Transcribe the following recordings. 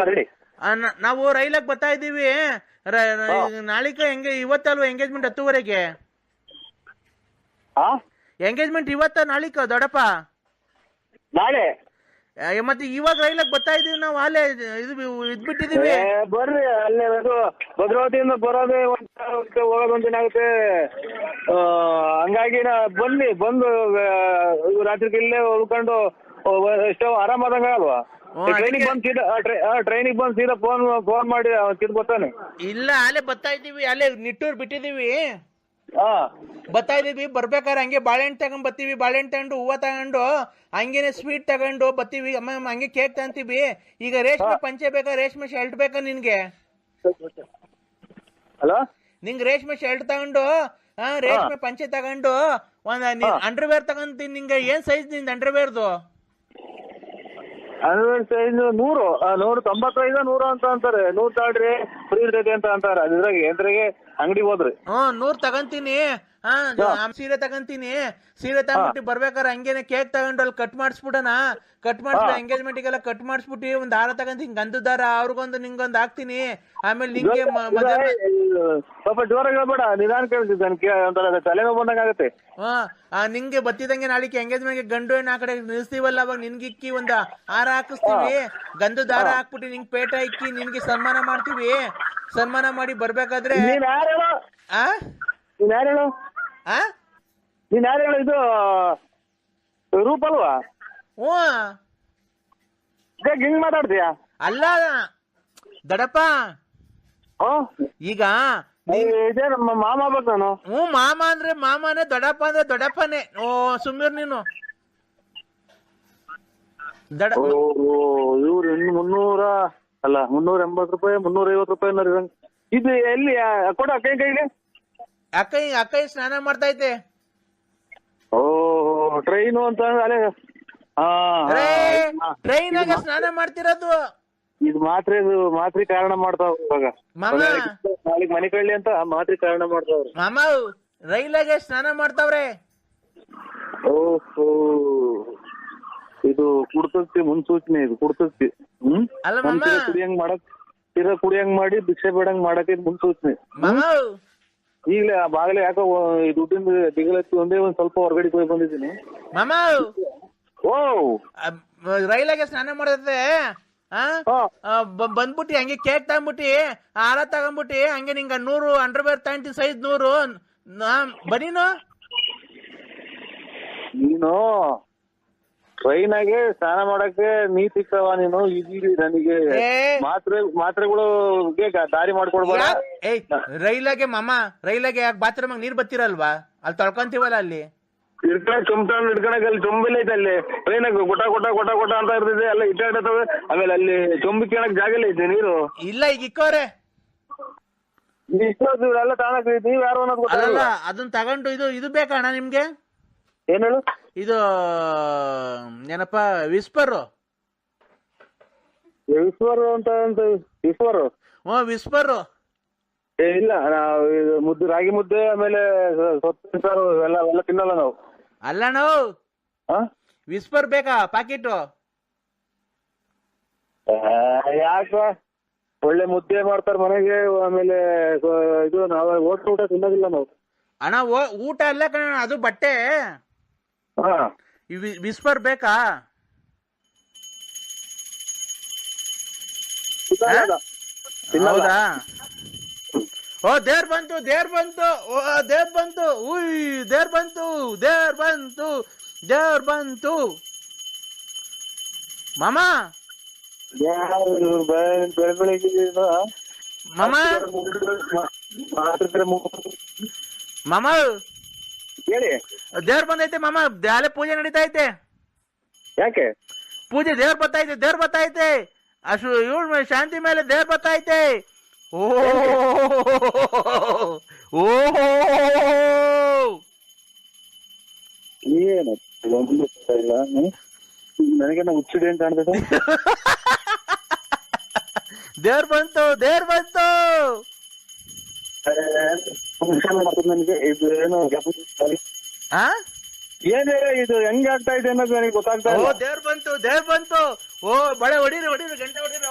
Ready. ನಾವು ರೈಲಾಗ್ ಬರ್ತಾ ಇದೀವಿ. ನಾಳಿಕ ಇವತ್ತಲ್ವ ಎಂಗೇಜ್ಮೆಂಟ್ 10:30ಗೆ. ಎಂಗೇಜ್ಮೆಂಟ್ ಇವತ್ತ ನಾಳಿಕ ದೊಡ್ಡಪ್ಪ? ನಾಳೆ. ಮತ್ತೆ ಇವಾಗ ರೈಲಾಗ್ ಬರ್ತಾ ಇದೀವಿ ನಾವು. ಅಲ್ಲೇ ಇದ್ಬಿಟ್ಟಿದೀವಿ. ಬರ್ರಿ ಅಲ್ಲೇ ಭದ್ರಾವತಿಯಿಂದ ಬರೋದೇ ಹೋಗೋದು ಒಂದಿನಾಗುತ್ತೆ. ಹಂಗಾಗಿ ಬನ್ನಿ, ಬಂದು ರಾತ್ರಿ ಇಲ್ಲೇ ಉಳ್ಕೊಂಡು ಎಷ್ಟೋ ಆರಾಮಾದಂಗ ಅಲ್ವಾ? ಟ್ರೈನಿಗೆ ಬಂದು ಸೀದಾ ಫೋನ್ ಮಾಡಿ ಬರ್ತಾನೆ. ಇಲ್ಲ ಅಲ್ಲೇ ಬರ್ತಾ ಇದೀವಿ, ಅಲ್ಲೇ ನಿಟ್ಟೂರ್ ಬಿಟ್ಟಿದೀವಿ. ಬರ್ತಾ ಇದೀವಿ. ಬರ್ಬೇಕಾದ್ರೆ ಹಂಗೆ ಬಾಳೆಹಣ್ಣು ತಗೊಂಡ್ ಬರ್ತೀವಿ. ಬಾಳೆಹಣ್ಣು ತಗೊಂಡು ಹೂವ ತಗೊಂಡು ಹಂಗೇನೆ ಸ್ವೀಟ್ ತಗೊಂಡು ಬರ್ತೀವಿ. ಅಮ್ಮ ಹಂಗೆ ಕೇಕ್ ತಗೊಂತೀವಿ. ಈಗ ರೇಷ್ಮೆ ಪಂಚೆ ಬೇಕಾ, ರೇಷ್ಮೆ ಶರ್ಟ್ ಬೇಕಾ ನಿನ್ಗೆ? ಹಲೋ, ನಿಂಗೆ ರೇಷ್ಮೆ ಶರ್ಟ್ ತಗೊಂಡು ರೇಷ್ಮೆ ಪಂಚೆ ತಗೊಂಡು ಅಂಡರ್ವೇರ್ ತಗೊಂತೀನಿ. ನಿಂಗೆ ಏನ್ ಸೈಜ್ ನಿಂದ ಅಂಡರ್ವೇರ್ದು? ಸೈಜ್ 195 100 ಅಂತ ಅಂತಾರೆ. 100 ತಗೊಳ್ರಿ ಫ್ರೀ ಇರ್ತೈತಿ ಅಂತ ಅಂತಾರೆ. ಅದ್ರಾಗೆ ಅಂಗಡಿಗೆ ಹೋದ್ರಿ 100 ತಗೊಂತೀನಿ. ಸೀರೆ ತಗೊಂತೀನಿ. ಸೀರೆ ತಗೊಂಡ್ಬಿಟ್ಟು ಬರ್ಬೇಕಾರೆ ಹಂಗೇನೆ ಕೇಕ್ ತಗೊಂಡು ಅಲ್ಲಿ ಕಟ್ ಮಾಡಿಸ್ಬಿಡೋಣ. ಕಟ್ ಮಾಡಿಸ್ಬಿಟ್ಟು ಎಂಗೇಜ್ಮೆಂಟಿಗೆಲ್ಲ ಕಟ್ ಮಾಡಿಸ್ಬಿಟ್ಟು ಒಂದ್ ದಾರ ತಗೊಂತೀನಿ, ಗಂಧದ ದಾರ. ಅವ್ರಿಗೊಂದು ನಿಂಗೊಂದು ಹಾಕ್ತೀನಿ. ಆಮೇಲೆ ನಿಂಗೆ ಸ್ವಲ್ಪ ಜೋರಾಗಿ ಹೇಳ್ಬೇಡ, ನಿಧಾನ ಕೇಳ್ತಿದ್ದೆ, ತಲೆನೋವು ಬಂದಂಗಾಗತ್ತೆ. ನಿಂಗೆ ಬತ್ತಿದಂಗೆ ನಾಳಿಕೆ ಎಂಗೇಜ್ಮೆಂಟ್ಗೆ ಗಂಡು ಹೆಣ್ಣು ಆ ಕಡೆ ನಿಲ್ಸ್ತೀವಲ್ಲ, ಅವಾಗ ನಿನ್ಗಿಕ್ಕಿ ಒಂದ್ ಹಾರ ಹಾಕಿಸ್ತೀವಿ. ಗಂಧದ ದಾರ ಹಾಕ್ಬಿಟ್ಟು ನಿಂಗೆ ಪೇಟ ಇಕ್ಕಿ ನಿನ್ಗೆ ಸನ್ಮಾನ ಮಾಡ್ತೀವಿ. ಸನ್ಮಾನ ಮಾಡಿ ಬರ್ಬೇಕಾದ್ರೆ ನೀನ್ ಯಾರು ಇದು ರೂಪ ಅಲ್ವಾ? ಹಿಂಗ್ ಮಾತಾಡ್ತೀಯಾ? ಅಲ್ಲ ದೊಡ್ಡಪ್ಪ, ಈಗ ನಮ್ಮ ಮಾಮ ಆಗ್ಬೇಕು ನಾನು. ಮಾಮ ಅಂದ್ರೆ ಮಾಮನೇ, ದೊಡ್ಡಪ್ಪ ಅಂದ್ರೆ ದೊಡ್ಡಪ್ಪನೇ. ಸುಮ್ಮೀರ್ ನೀನು. ಇವ್ರು 300 ಅಲ್ಲ 380 ರೂಪಾಯಿ 350 ರೂಪಾಯಿ. ಇದು ಎಲ್ಲಿ ಕೊಡ ಅಕ್ಕ ಕೈಗೆ? ಅಕ್ಕೈ ಸ್ನಾನ ಮಾಡ್ತೈತೆ. ಟ್ರೈನು ಅಂತ ಅಲ್ಲೇ ಟ್ರೈನಾಗ ಸ್ನಾನ ಮಾಡ್ತಿರೋದು. ಇದು ಮಾತ್ರಿ ಕಾರಣ ಮಾಡ್ತಾವ ಇವಾಗ. ನಾಳೆಗೆ ಮನೆ ಕಳ್ಳಿ ಅಂತ ಮಾತ್ರಿ ಕಾರಣ ಮಾಡ್ತಾವ್ರಿ. ಮಾಮ ರೈಲಾಗೆ ಸ್ನಾನ ಮಾಡ್ತಾವ್ರೆ. ಓಹೋ, ಇದು ಕುಡ್ತತಿ ಮುನ್ಸೂಚನೆ. ಇದು ಕುಡ್ತತಿ. ಕುಡಿಯಂಗ್ ಮಾಡಿ ಭಿಕ್ಷೆ ಬೇಡಂಗ್ ಮಾಡಕ್ಕೆ ಮುನ್ಸೂಚನೆ. ಈಗಲೇ ಆ ಬಾಗಲೇ ಯಾಕೋ ದುಡ್ಡಿಂದ ದಿಗಲತ್ತಿ ಒಂದೇ ಒಂದ್ ಸ್ವಲ್ಪ ಹೊರಗಡೆ ಹೋಗಿ ಬಂದಿದ್ದೀನಿ. ರೈಲಾಗೆ ಸ್ನಾನ ಮಾಡತ್ತೆ. ಬಂದ್ಬಿಟ್ಟಿ ಹಂಗೆ ಕೇಕ್ ತಗೊಂಡ್ಬಿಟ್ಟಿ, ಹಾರ ತಗೊಂಡ್ಬಿಟ್ಟಿ, ಹಂಗೆ ನಿಂಗ 100 ಅಂಡರ್ವೇರ್ ತಗೊಂತೀನಿ, ಸೈಜ್ 100. ಬರೀನು ನೀನು ಟ್ರೈನಾಗೆ ಸ್ನಾನ ಮಾಡಕ್ಕೆ ನೀ ಸಿಕ್ಕವ ನೀನು. ಈಗ ನನಗೆ ಮಾತ್ರೆಗಳು ದಾರಿ ಮಾಡ್ಕೊಡ್ಬೇಡ. ರೈಲಾಗೆ ರೈಲಾಗೆ ಬಾತ್ರೂಮ್ ನೀರ್ ಬತ್ತಿರಲ್ವಾ? ಅಲ್ಲಿ ತೊಳ್ಕೊಂತೀವಲ್ಲ, ಅಲ್ಲಿ ಹಿಡ್ಕಣಕ್ ಅಲ್ಲಿ ಚೊಂಬಿಲ್ಲ ಐತೆ. ಅಲ್ಲಿ ಟ್ರೈನಾಗ ಗೊಟ ಅಂತ ಇರ್ತೈತೆ, ಎಲ್ಲ ಇಟ್ಟಾಡ್ತವೆ. ಆಮೇಲೆ ಅಲ್ಲಿ ಚೊಂಬಿ ಕೇಳಕ್ ಜಾಗ ಇಲ್ಲ ಐತೆ, ನೀರು ಇಲ್ಲ. ಈಗ ಇಕ್ಕವ್ರೆ ಎಲ್ಲ ತಾಣಕ್ ನೀವ್ ಯಾರು ಅನ್ನೋದು. ಅದನ್ನ ತಗೊಂಡು ಇದು ಬೇಕಣ್ಣ ನಿಮ್ಗೆ? ಏನ್ ಹೇಳು? ಇದು ಏನಪ್ಪ, ವಿಸ್ಪರ್ ಅಂತ ವಿಸ್ಪರ್. ವಿಸ್ಪರ್ ಇಲ್ಲ, ಮುದ್ದೆ, ರಾಗಿ ಮುದ್ದೆ, ಆಮೇಲೆ ಸೊಪ್ಪಿನ ಸಾರು ಎಲ್ಲ ತಿನ್ನಲ್ಲ ನಾವು. ಅಲ್ಲ ನಾವು ವಿಸ್ಪರ್ ಬೇಕಾ ಪ್ಯಾಕೆಟ್? ಯಾಕ? ಒಳ್ಳೆ ಮುದ್ದೆ ಮಾಡ್ತಾರ ಮನೆಗೆ. ಆಮೇಲೆ ಇದು ನಾವು ಹೋಟ್ಲು ಊಟ ತಿನ್ನೋದಿಲ್ಲ ನಾವು. ಅಣ್ಣ ಊಟ ಅಲ್ಲ ಕಣ, ಅದು ಬಟ್ಟೆ. ವಿಸ್ಪರ್ ಬೇಕಾ? ಹೌದಾ? ದೇವ್ರ ಬಂತು. ಉಯ್, ದೇವ್ರ ಬಂತು. ಮಾಮ ಮಾಮ ಹೇಳಿ. ದೇವ್ರ ಬಂದೈತೆ ಮಾಮ. ಅಲ್ಲೇ ಪೂಜೆ ನಡೀತಾ ಐತೆ. ಯಾಕೆ ಪೂಜೆ? ದೇವ್ರ ಬತ್ತೈತೆ. ಅಷ್ಟು ಇವಳು ಶಾಂತಿ ಮೇಲೆ ದೇವ್ರ ಬತ್ತೈತೆ. ಏನು ನನಗೇನ ಹುಚ್ಚಿದೆ ಅಂತ ಕಾಣ್ತದೆ. ದೇವ್ರ ಬಂತು. ನನಗೆ ಇದು ಏನು ಏನೇ ಇದು ಹೆಂಗ್ ಆಗ್ತಾ ಇದೆ ಅನ್ನೋದು ನನಗೆ ಗೊತ್ತಾಗ್ತಾ ಇಲ್ಲ. ದೇವ್ರ ಬಂತು. ಬಳೆ ಹೊಡೀರಿ, ಗಂಟೆ ಹೊಡೀರಿ.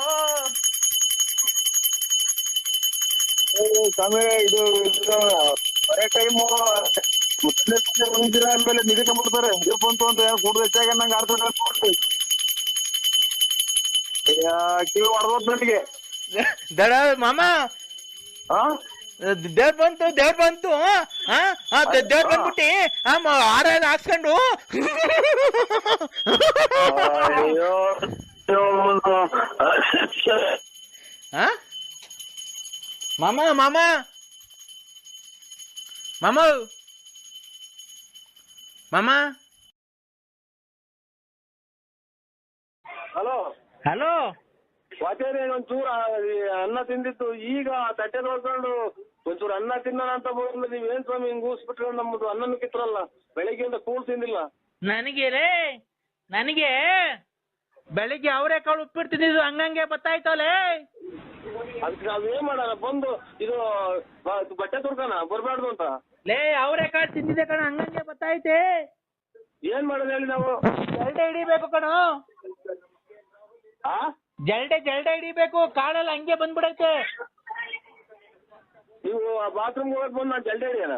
ಸ್ವಾಮಿ ಇದು ಬರೇ ಟೈಮು ಮುಂದಿನ ಆದ್ಮೇಲೆ ನಿಗದಿಕೊಂಡ್ಬಿಡ್ತಾರೆ ಇದು ಬಂತು ಅಂತ ಕೂಡದು ಹೆಚ್ಚಾಗ ನಂಗೆ ಆಡ್ತಾರೆ ಕಿವಿ ಹೊಡೆದೋದ್ ನನಗೆ ದಡ ಮಾಮ ದೇವ್ರ ಬಂತು ದೇವ್ರ ಬಂದ್ಬಿಟ್ಟಿ ಆರ ಹಾಕ್ಸ್ಕೊಂಡು ಮಾಮ ಮಾಮ ಮಾಮ ಮಾಮ ಹಲೋ ಹಲೋ ವಾಚೇರಿ ಒಂಚೂರು ಅನ್ನ ತಿಂದಿತ್ತು ಈಗ ತಟ್ಟೆ ನೋಡ್ಕೊಂಡು ಒಂಚೂರು ಅನ್ನ ತಿನ್ನೋಣ ಅಂತ ಬಂದ್ರೆ ನೀವೇನ್ ಸ್ವಾಮಿ ಹಿಂಗ್ ಊಸ್ಬಿಟ್ರೆ ನಮ್ಮದು ಅನ್ನನೂ ಕಿತ್ರಲ್ಲ ಬೆಳಿಗ್ಗೆಯಿಂದ ಕೂಳ್ ತಿಂದಿಲ್ಲ. ನನಗೆ ಬೆಳಿಗ್ಗೆ ಅವರೆಕಾಳು ಉಪ್ಪಿಟ್ಟು ತಿಂದಿದ್ದು ಹಂಗಂಗೆ ಬತ್ತಾಯ್ತಲೇ. ಅದಕ್ಕೆ ನಾವೇನ್ ಮಾಡೋಣ ಬಂದು ಇದು ಬಟ್ಟೆ ತುರ್ಕನ ಬರ್ಬಾರ್ದು ಅಂತ ಲೇ ಅವರೆಕಾಳು ತಿಂದಿದೆ ಕಣ ಹಂಗಂಗೆ ಬತ್ತಾಯ್ತೆ. ಏನ್ ಮಾಡೋದು ಹೇಳಿ ನಾವು ಜಲ್ಡೆ ಹಿಡಿಬೇಕು ಕಣ ಜಲ್ಡೆ ಹಿಡಿಬೇಕು ಕಾಳೆಲ್ಲ ಹಂಗೆ ಬಂದ್ಬಿಡೈತೆ. ನೀವು ಬಾತ್ರೂಮ್ ಹೋಗಕ್ ಬಂದು ನಾನು ಜಲ್ಡೆ ಹಿಡಿಯೋಣ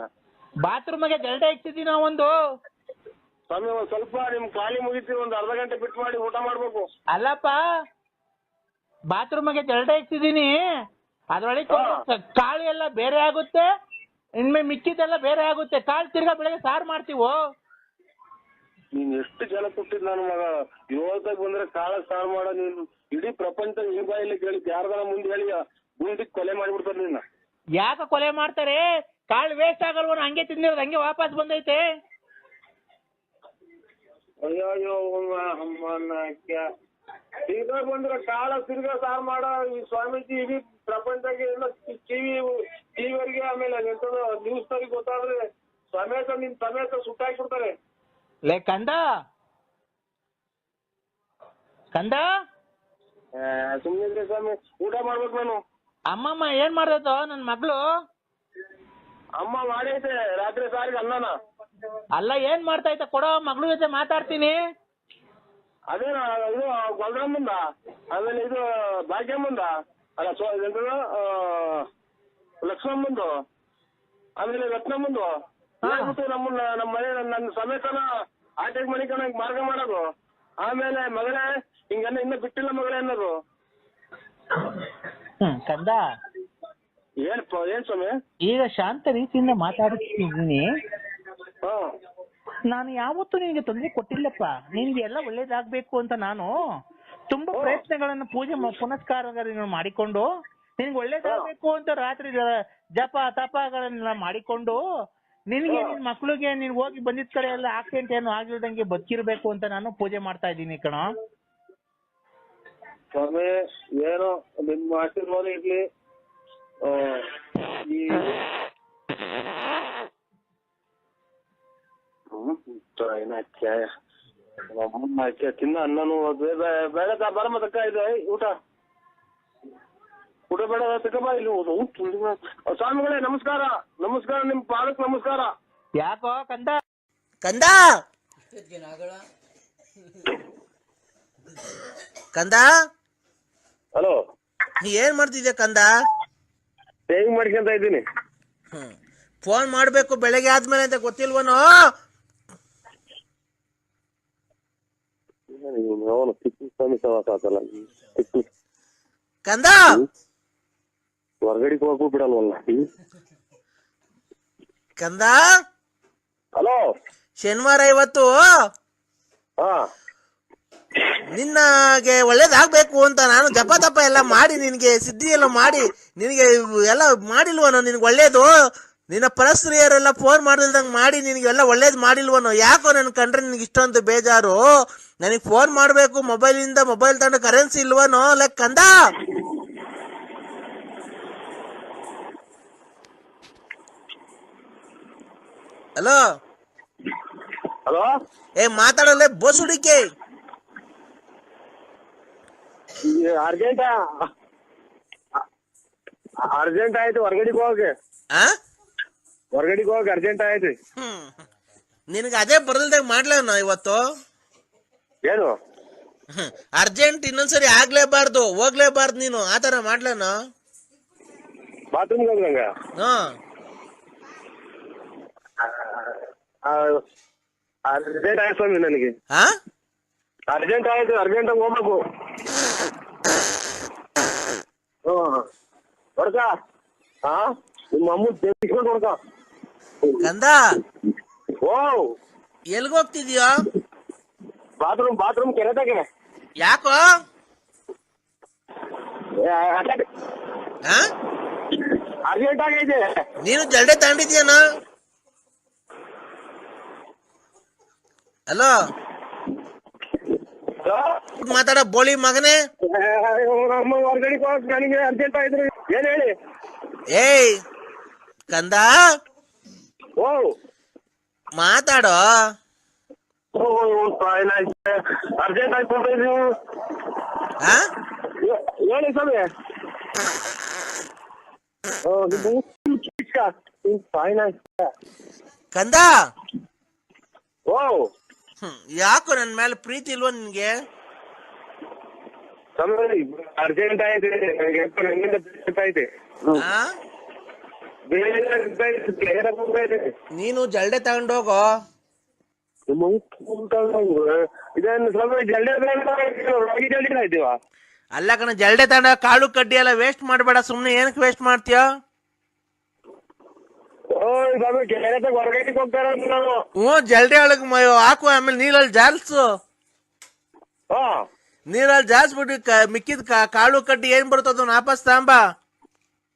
ಬಾತ್ರೂಮ್ಗೆ ಜಲ್ಡೆ ಇಕ್ತಿದ್ದೀವಿ ನಾವೊಂದು. ಸ್ವಾಮಿ ಒಂದ್ ಸ್ವಲ್ಪ ನಿಮ್ ಖಾಲಿ ಮುಗಿತೀವಿ ಒಂದ್ ಅರ್ಧ ಗಂಟೆ ಬಿಟ್ಟು ಮಾಡಿ ಊಟ ಮಾಡ್ಬೇಕು. ಅಲ್ಲಪ್ಪ ಬಾತ್ರೂಮ್ಗೆ ಜಲ್ಡೆ ಇಕ್ತಿದ್ದೀನಿ ಅದ್ರೊಳಗೆ ಕಾಳು ಎಲ್ಲ ಬೇರೆ ಆಗುತ್ತೆ ಇನ್ಮೇ ಮಿಕ್ಕಿದೆಲ್ಲ ಬೇರೆ ಆಗುತ್ತೆ. ಕಾಳು ತಿರ್ಗಾ ಬೆಳಗ್ಗೆ ಸಾರು ಮಾಡ್ತೀವೋ. ನೀನ್ ಎಷ್ಟು ಜನ ಕೊಟ್ಟಿದ್ ನನ್ನ ಮಗ ಇವತ್ತಾಗ ಬಂದ್ರೆ ಕಾಳ ಸಾರು ಮಾಡೋ ನೀನು ಇಡೀ ಪ್ರಪಂಚ ಈ ಬಾಯಲ್ಲಿ ಕೇಳಿ ಯಾರ್ದಾರ ಮುಂದೆ ಹೇಳಿ ಗುಂಡಿಗೆ ಕೊಲೆ ಮಾಡಿಬಿಡ್ತಾರೆ ನಿನ್ನ. ಯಾಕ ಕೊಲೆ ಮಾಡ್ತಾರೆ? ಕಾಳು ವೇಸ್ಟ್ ಆಗಲ್ವನ ಹಂಗೆ ತಿಂದಿರೋದು ಹಂಗೆ ವಾಪಸ್ ಬಂದೈತೆ. ಅಯ್ಯೋ ತಿರ್ಗಾ ಬಂದ್ರೆ ಕಾಳ ತಿರ್ಗಾ ಸಾರು ಮಾಡೋ ಈ ಸ್ವಾಮೀಜಿ ಇಡೀ ಪ್ರಪಂಚಕ್ಕೆ ಎಲ್ಲ ಟಿವಿವರೆಗೆ ಆಮೇಲೆ ನ್ಯೂಸ್ ನವರಿಗೆ ಗೊತ್ತಾದ್ರೆ ನಿನ್ ಸಮೇತ ಸುಟ್ಟಾಕ್ಬಿಡ್ತಾರೆ. ಲೇ ಕಂದ ಸುಮ್ಮನೆ ಸ್ವಾಮಿ ಊಟ ಮಾಡ್ಬೇಕು ನಾನು. ಅಮ್ಮಮ್ಮ ಏನ್ ಮಾಡ್ದೈತೋ ನನ್ ಮಗಳು? ಅಮ್ಮ ಮಾಡೈತೆ ರಾತ್ರಿ ಸಾರಿಗೆ ಅನ್ನನ. ಅಲ್ಲ ಏನ್ ಮಾಡ್ತಾ ಐತೆ ಕೊಡೋ ಮಗಳು ಜೊತೆ ಮಾತಾಡ್ತೀನಿ. ಅದೇನ ಇದು ಗೊಲ್ರಮ್ಮಂದ ಆಮೇಲೆ ಇದು ಭಾಗ್ಯಮ್ಮಂದ ಅಲ್ಲ ಲಕ್ಷ್ಮಮ್ಮಂದು ಆಮೇಲೆ ರತ್ನಮ್ಮಂದು ಹೇಳ್ಬಿಟ್ಟು ನಮ್ಮ ಮನೆ ನನ್ನ ಸಮೇತನ ಆಟೆಗೆ ಮನೆ ಕಣ ಮಾರ್ಗ ಮಾಡೋದು. ಆಮೇಲೆ ಮಗಳೇ ಹಿಂಗನ್ನ ಇನ್ನ ಬಿಟ್ಟಿಲ್ಲ ಮಗಳೇ ಅನ್ನೋದು. ಕಂದ ಏನ್ ಸ್ವಾಮಿ ಈಗ ಶಾಂತ ರೀತಿಯಿಂದ ಮಾತಾಡ್ತಿದ್ದೀನಿ. ನಾನು ಯಾವತ್ತೂ ನಿನಗೆ ತೊಂದರೆ ಕೊಟ್ಟಿಲ್ಲಪ್ಪ. ನಿನ್ಗೆ ಎಲ್ಲ ಒಳ್ಳೇದಾಗ್ಬೇಕು ಅಂತ ನಾನು ತುಂಬಾ ಪ್ರಯತ್ನಗಳನ್ನು ಪೂಜೆ ಪುನಸ್ಕಾರಗಳನ್ನು ಮಾಡಿಕೊಂಡು ನಿನ್ಗೆ ಒಳ್ಳೇದಾಗ್ಬೇಕು ಅಂತ ರಾತ್ರಿ ಜಪ ತಪಗಳನ್ನೆಲ್ಲ ಮಾಡಿಕೊಂಡು ನಿನ್ಗೆ ನಿನ್ ಮಕ್ಳಿಗೆ ನೀನ್ ಹೋಗಿ ಬಂದಿದ್ ಕಡೆ ಎಲ್ಲ ಆಕ್ಸಿಡೆಂಟ್ ಏನು ಆಗಿಲ್ದಂಗೆ ಬದುಕಿರ್ಬೇಕು ಅಂತ ನಾನು ಪೂಜೆ ಮಾಡ್ತಾ ಇದ್ದೀನಿ ಕಣ. ಸ್ವಾಮಿ ಏನೋ ನಿಮ್ಮ ಆಶೀರ್ವಾದ ಇರ್ಲಿ. ತಿನ್ನ ಅನ್ನನು ಬೇಡ ಬರಮ್ಮ ತಕ್ಕ ಇದೆ ಊಟ ಬೇಡ ತಕ್ಕಬ ಇಲ್ಲಿ ಸ್ವಾಮಿಗಳೇ ನಮಸ್ಕಾರ ನಿಮ್ ಪಾದಕ್ ನಮಸ್ಕಾರ. ಯಾಕೋ ಕಂದ ಹಲೋ ಏನ್ ಮಾಡ್ತಿದ್ಯಾ ಕಂದ? ಸೇವಿಂಗ್ ಮಾಡ್ಕೊಂತ ಇದ್ದೀನಿ. ಫೋನ್ ಮಾಡ್ಬೇಕು ಬೆಳಗ್ಗೆ ಆದ್ಮೇಲೆ ಅಂತ ಗೊತ್ತಿಲ್ವನೋ? ಕಂದ ಹೊರಗಡೆಗೆ ಹೋಗು ಬಿಡಲ್ವಲ್ಲ ಕಂದ. ಹಲೋ ಶನಿವಾರ ಇವತ್ತು ನಿನ್ನಗೆ ಒಳ್ಳೇದಾಗ್ಬೇಕು ಅಂತ ನಾನು ಜಪ ತಪ ಎಲ್ಲ ಮಾಡಿ ನಿನ್ಗೆ ಸಿದ್ಧಿ ಎಲ್ಲ ಮಾಡಿ ನಿನಗೆ ಎಲ್ಲ ಮಾಡಿಲ್ವನೋ? ನಿನ್ಗೆ ಒಳ್ಳೇದು ನಿನ್ನ ಪರಸ್ತ್ರೀಯರೆಲ್ಲ ಫೋನ್ ಮಾಡಿಲ್ದಂಗೆ ಮಾಡಿ ನಿನಗೆಲ್ಲ ಒಳ್ಳೇದು ಮಾಡಿಲ್ವನೋ? ಯಾಕೋ ನನ್ ಕಂಡ್ರೆ ನಿನ್ಗೆ ಇಷ್ಟೊಂದು ಬೇಜಾರು? ನನಗೆ ಫೋನ್ ಮಾಡಬೇಕು ಮೊಬೈಲಿಂದ ಮೊಬೈಲ್ ತಗೊಂಡು ಕರೆನ್ಸಿ ಇಲ್ವನೋ ಕಂದ? ಹಲೋ ಹಲೋ ಮಾತಾಡಲ್ಲ ಬೋಸುಡಿಕೆ. ಅರ್ಜೆಂಟ್ ಆಯ್ತು ಹೊರಗಡೆಗೆ ಹೋಗಕ್ಕೆ. ಅರ್ಜೆಂಟ್ ಆಯ್ತು. ನಿನಗೆ ಅದೇ ಬರಲ್ದಾಗ ಮಾಡ್ಲೇನ ಇವತ್ತು? ಏನು ಅರ್ಜೆಂಟ್ ಇನ್ನೊಂದ್ಸರಿ ಆಗ್ಲೇಬಾರ್ದು ಹೋಗ್ಲೇಬಾರ್ದು ನೀನು ಆತರ ಮಾಡ್ಲೇನ? ಬಾತ್ರೂಮ್ ಹೋಗ್ದಂಗ ಹ್ಮ್ ಅರ್ಜೆಂಟ್ ಆಯ್ತು ಸ್ವಾಮಿ ನನಗೆ. ಹಾ ಅರ್ಜೆಂಟ್ ಆಯ್ತು, ಅರ್ಜೆಂಟಾಗಿ ಹೋಗ್ಬೇಕು. ಹೊಡ್ಕ ನಿಮ್ಮ ಅಮ್ಮ ತೆಗಿಸ್ಕೊಂಡು ಹೊಡ್ಕ. ಕಂದ ಓ ಎಲ್ಗ ಹೋಗ್ತಿದ್ಯೋ? ಬಾತ್ರೂಮ್ ಕೆರೆತಾಗೆ. ಯಾಕೋ? ಹಾ ಅರ್ಜೆಂಟ್ ಆಗೈತೆ. ನೀನು ಜಲ್ಡೆ ತಗೊಂಡಿದ್ಯಾನ? ಹಲೋ ಮಾತಾಡ ಬೋಳಿ ಮಗನೇ. ನಮ್ಮ ಹೊರಗಡೆ ನನಗೆ ಅರ್ಜೆಂಟ್ ಆಯ್ತು. ಏನ್ ಹೇಳಿ? ಏಯ್ ಕಂದ ಓ ಮಾತಾಡೋ. ಅರ್ಜೆಂಟ್ ಆಯ್ತು ನೀವು ಹೇಳಿ ಸ್ವಾಮಿ. ಕಂದ ಓ ಯಾಕೋ ನನ್ ಮೇಲೆ ಪ್ರೀತಿ ಇಲ್ವಾ ನಿನ್ಗೆ? ಅರ್ಜೆಂಟ್ ಆಯ್ತು ಐತೆ. ನೀನು ಜಲ್ಡೆ ತಗೊಂಡೋಗೋ. ಇದನ್ನು ಸ್ವಲ್ಪ ಜಲ್ದಿ ಆಯ್ತೀವ. ಅಲ್ಲ ಕಣ, ಜಲ್ಡೆ ತಗೊಂಡ ಕಾಳು ಕಡ್ಡಿ ಎಲ್ಲ ವೇಸ್ಟ್ ಮಾಡ್ಬೇಡ. ಸುಮ್ನೆ ಏನಕ್ಕೆ ವೇಸ್ಟ್ ಮಾಡ್ತೀಯ? ಹೊರಗಡೆ ಹೋಗ್ತಾರ ನಾವು. ಹ್ಞೂ ಜಲ್ಡೆ ಒಳಗ್ ಹಾಕು, ಆಮೇಲೆ ನೀರಲ್ಲಿ ಜಾಲ್ಸು. ನೀರಲ್ಲಿ ಜಾಲ್ಸ್ಬಿಟ್ಟು ಮಿಕ್ಕಿದ ಕಾಳು ಕಡ್ಡಿ ಏನ್ ಬರ್ತದ ವಾಪಸ್ ತಾಂಬ.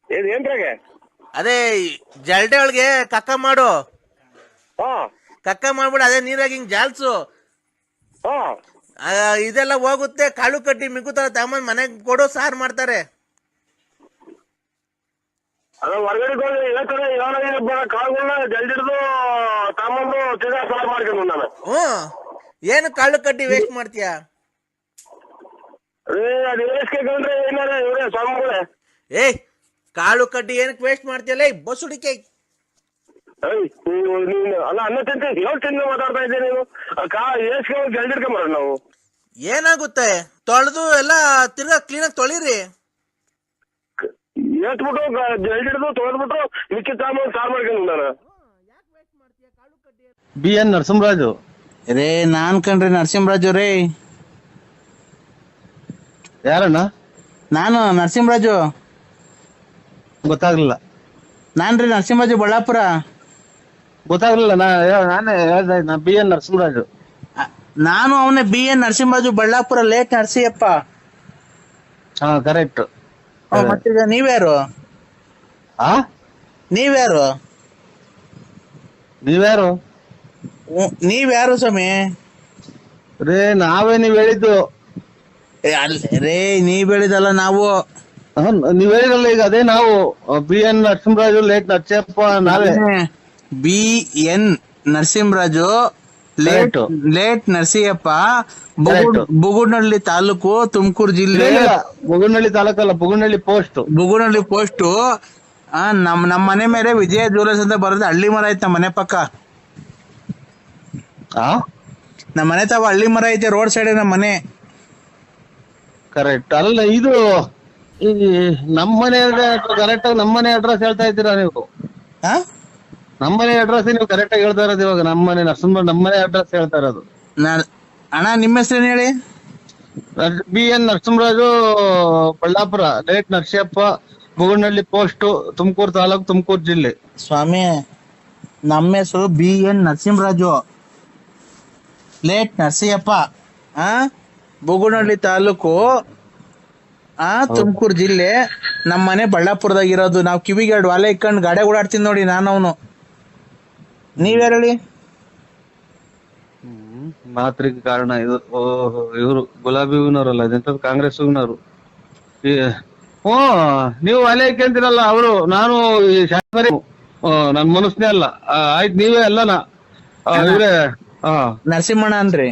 ಏನ್ರಾಗೆ? ಅದೇ ಜಲ್ಡೆ ಒಳಗೆ ಕಕ್ಕ ಮಾಡು. ಕಕ್ಕ ಮಾಡ್ಬಿಡು, ಅದೇ ನೀರಾಗಿ ಹಿಂಗ್ ಜಾಲ್ಸು. ಇದೆಲ್ಲ ಹೋಗುತ್ತೆ. ಕಾಳು ಕಡ್ಡಿ ಮಿಕ್ಕುತ್ತಾರ ತಗೊಂಡ್ ಮನೆಗ್ ಕೊಡು, ಸಾರು ಮಾಡ್ತಾರೆ. ಅದ ಹೊರಗಡೆ ಕಾಳುಗಳನ್ನ ಜಲ್ದಿಡ್ದು ತಗೊಂಡು ಸಾರು ಮಾಡ್ಕೊಂಡು ನಾನು. ಏನು ಕಾಳು ಕಡ್ಡಿ ವೇಸ್ಟ್ ಮಾಡ್ತೀಯ? ಅದು ವೇಸ್ಕೊಂಡ್ರೆ ಏನಾರ ಇವರೇ ಸ್ವಾಮಿಗಳೇ. ಏಯ್ ಕಾಳು ಕಡ್ಡಿ ಏನಕ್ಕೆ ವೇಸ್ಟ್ ಮಾಡ್ತೀಯಲ್ಲ ಬಸುಡಿಕೆ? ಅಲ್ಲ ಅನ್ನ ತಿಂತ ಹೇಳ್ತೀನಿ ಮಾತಾಡ್ತಾ ಇದ್ದೆ ನೀನು. ಏಸ್ಕೊಂಡು ಜಲ್ದಿಡ್ಕೊಂಬರ ನಾವು. ಏನಾಗುತ್ತೆ? ತೊಳೆದು ಎಲ್ಲ ತಿರ್ಗಾ ಕ್ಲೀನಾಗಿ ತೊಳಿರಿ. ಏತ್ಬಿಟ್ಟು ಜಲ್ದಿಡ್ದು ತೊಳೆದ್ಬಿಟ್ಟು ಮಿಕ್ಕಿ ತಗೊಂಡು ಸಾರು ಮಾಡ್ಕೊಂಡು ನಾನು. BN ನರಸಿಂಹರಾಜು ರೇ ನಾನ್ ಕಣ್ರಿ ನರಸಿಂಹರಾಜು ರೇ. ಯಾರಣ್ಣ? ನಾನು ನರಸಿಂಹರಾಜು. ಗೊತ್ತಾಗ್ಲಿಲ್ಲ. ನಾನ್ರಿ ನರಸಿಂಹರಾಜು ಬಳ್ಳಾಪುರ. ಗೊತ್ತಾಗ್ಲಿಲ್ಲ. ನಾನೇ ಹೇಳ್ತಾ ಇದ್ದ BN ನರಸಿಂಹರಾಜು. ನಾನು ಅವನೇ BN ನರಸಿಂಹರಾಜು ಬಳ್ಳಾಪುರ, ಲೇಟ್ ನರಸಿಯಪ್ಪ. ಹಾ ಕರೆಕ್ಟ್. ಮತ್ತೀಗ ನೀವ್ಯಾರು? ನೀವ್ಯಾರು? ನೀವ್ಯಾರು? ನೀವ್ಯಾರು ಸ್ವಾಮಿ? ರೇ ನಾವೇ ನೀವ್ ಹೇಳಿದ್ದು. ರೇ ನೀವ್ ಹೇಳಿದಲ್ಲ ನಾವು. ನೀವ್ ಹೇಳಿರಲ್ಲ ಈಗ, ಅದೇ ನಾವು. BN ನರಸಿಂಹರಾಜು ಲೇಟ್ ನರಸಿಯಪ್ಪ ನಾವೇ. BN ನರಸಿಂಹರಾಜು ಲೇಟ್ ನರಸಿಯಪ್ಪ, ಬುಗುನಹಳ್ಳಿ ತಾಲೂಕು, ತುಮಕೂರು ಜಿಲ್ಲೆ. ಬುಗುನಹಳ್ಳಿ ತಾಲೂಕಲ್ಲ, ಬುಗುನಹಳ್ಳಿ ಪೋಸ್ಟ್. ನಮ್ಮ ಮನೆ ಮೇಲೆ ವಿಜಯ ಜ್ಯುವೆಲರ್ಸ್ ಅಂತ ಬರೋದು. ಹಳ್ಳಿ ಮರ ಐತೆ ನಮ್ಮ ಮನೆ ಪಕ್ಕ. ನಮ್ಮ ಮನೆ ತಾವ ಹಳ್ಳಿ ಮರ ಐತೆ, ರೋಡ್ ಸೈಡ್ ನಮ್ಮ ಮನೆ. ಕರೆಕ್ಟ್. ಅಲ್ಲ ಇದು ಈ ನಮ್ಮನೆ ಕರೆಕ್ಟ್ ಆಗಿ ನಮ್ಮನೆ ಅಡ್ರೆಸ್ ಹೇಳ್ತಾ ಇದ್ದೀರಾ ನೀವು? ನಮ್ಮನೆ ಅಡ್ರೆಸ್ ನೀವು ಕರೆಕ್ಟ್ ಆಗಿ ಹೇಳ್ತಾ ಇರೋದು ಇವಾಗ. ನಮ್ಮನೆ ನಮ್ಮನೆ ಅಡ್ರೆಸ್ ಹೇಳ್ತಾ ಇರೋದು. ಅಣ್ಣ ನಿಮ್ಮ ಹೆಸರೇನು ಹೇಳಿ? BN Narasimharaju Ballapura, late Narasiyappa, Bugunahalli post, Tumakuru taluk, Tumakuru ಜಿಲ್ಲೆ. ಸ್ವಾಮಿ ನಮ್ಮ ಹೆಸರು BN ನರಸಿಂಹರಾಜು, ಲೇಟ್ ನರಸಿಯಪ್ಪ, ಬುಗುನಹಳ್ಳಿ ತಾಲೂಕು, ತುಮಕೂರು ಜಿಲ್ಲೆ. ನಮ್ಮ ಮನೆ ಬಳ್ಳಾಪುರದಾಗ ಇರೋದು. ನಾವು ಕಿವಿಗೆ 2 ವಾಲೆ ಇಕ್ಕೊಂಡು ಗಾಡಿ ಓಡಾಡ್ತೀನಿ ನೋಡಿ ನಾನು ಅವನು. ನೀವ್ಯಾರು ಹೇಳಿ? ಮಾತ್ರಿಗೆ ಕಾರಣ ಇದು. ಇವರು ಗುಲಾಬಿ ಹೂವಿನವರಲ್ಲ, ಇದೆಂತದ್ದು ಕಾಂಗ್ರೆಸ್ ಹೂವಿನವರು. ನೀವು ವಾಲೆ ಇಕ್ಕಂತೀರಲ್ಲ ಅವರು. ನಾನು ನನ್ ಮನಸ್ನೇ ಅಲ್ಲ. ಆಯ್ತು ನೀವೇ ಅಲ್ಲನಾ ಇವ್ರೆ? ನರಸಿಂಹಣ್ಣ ಅನ್ರಿ.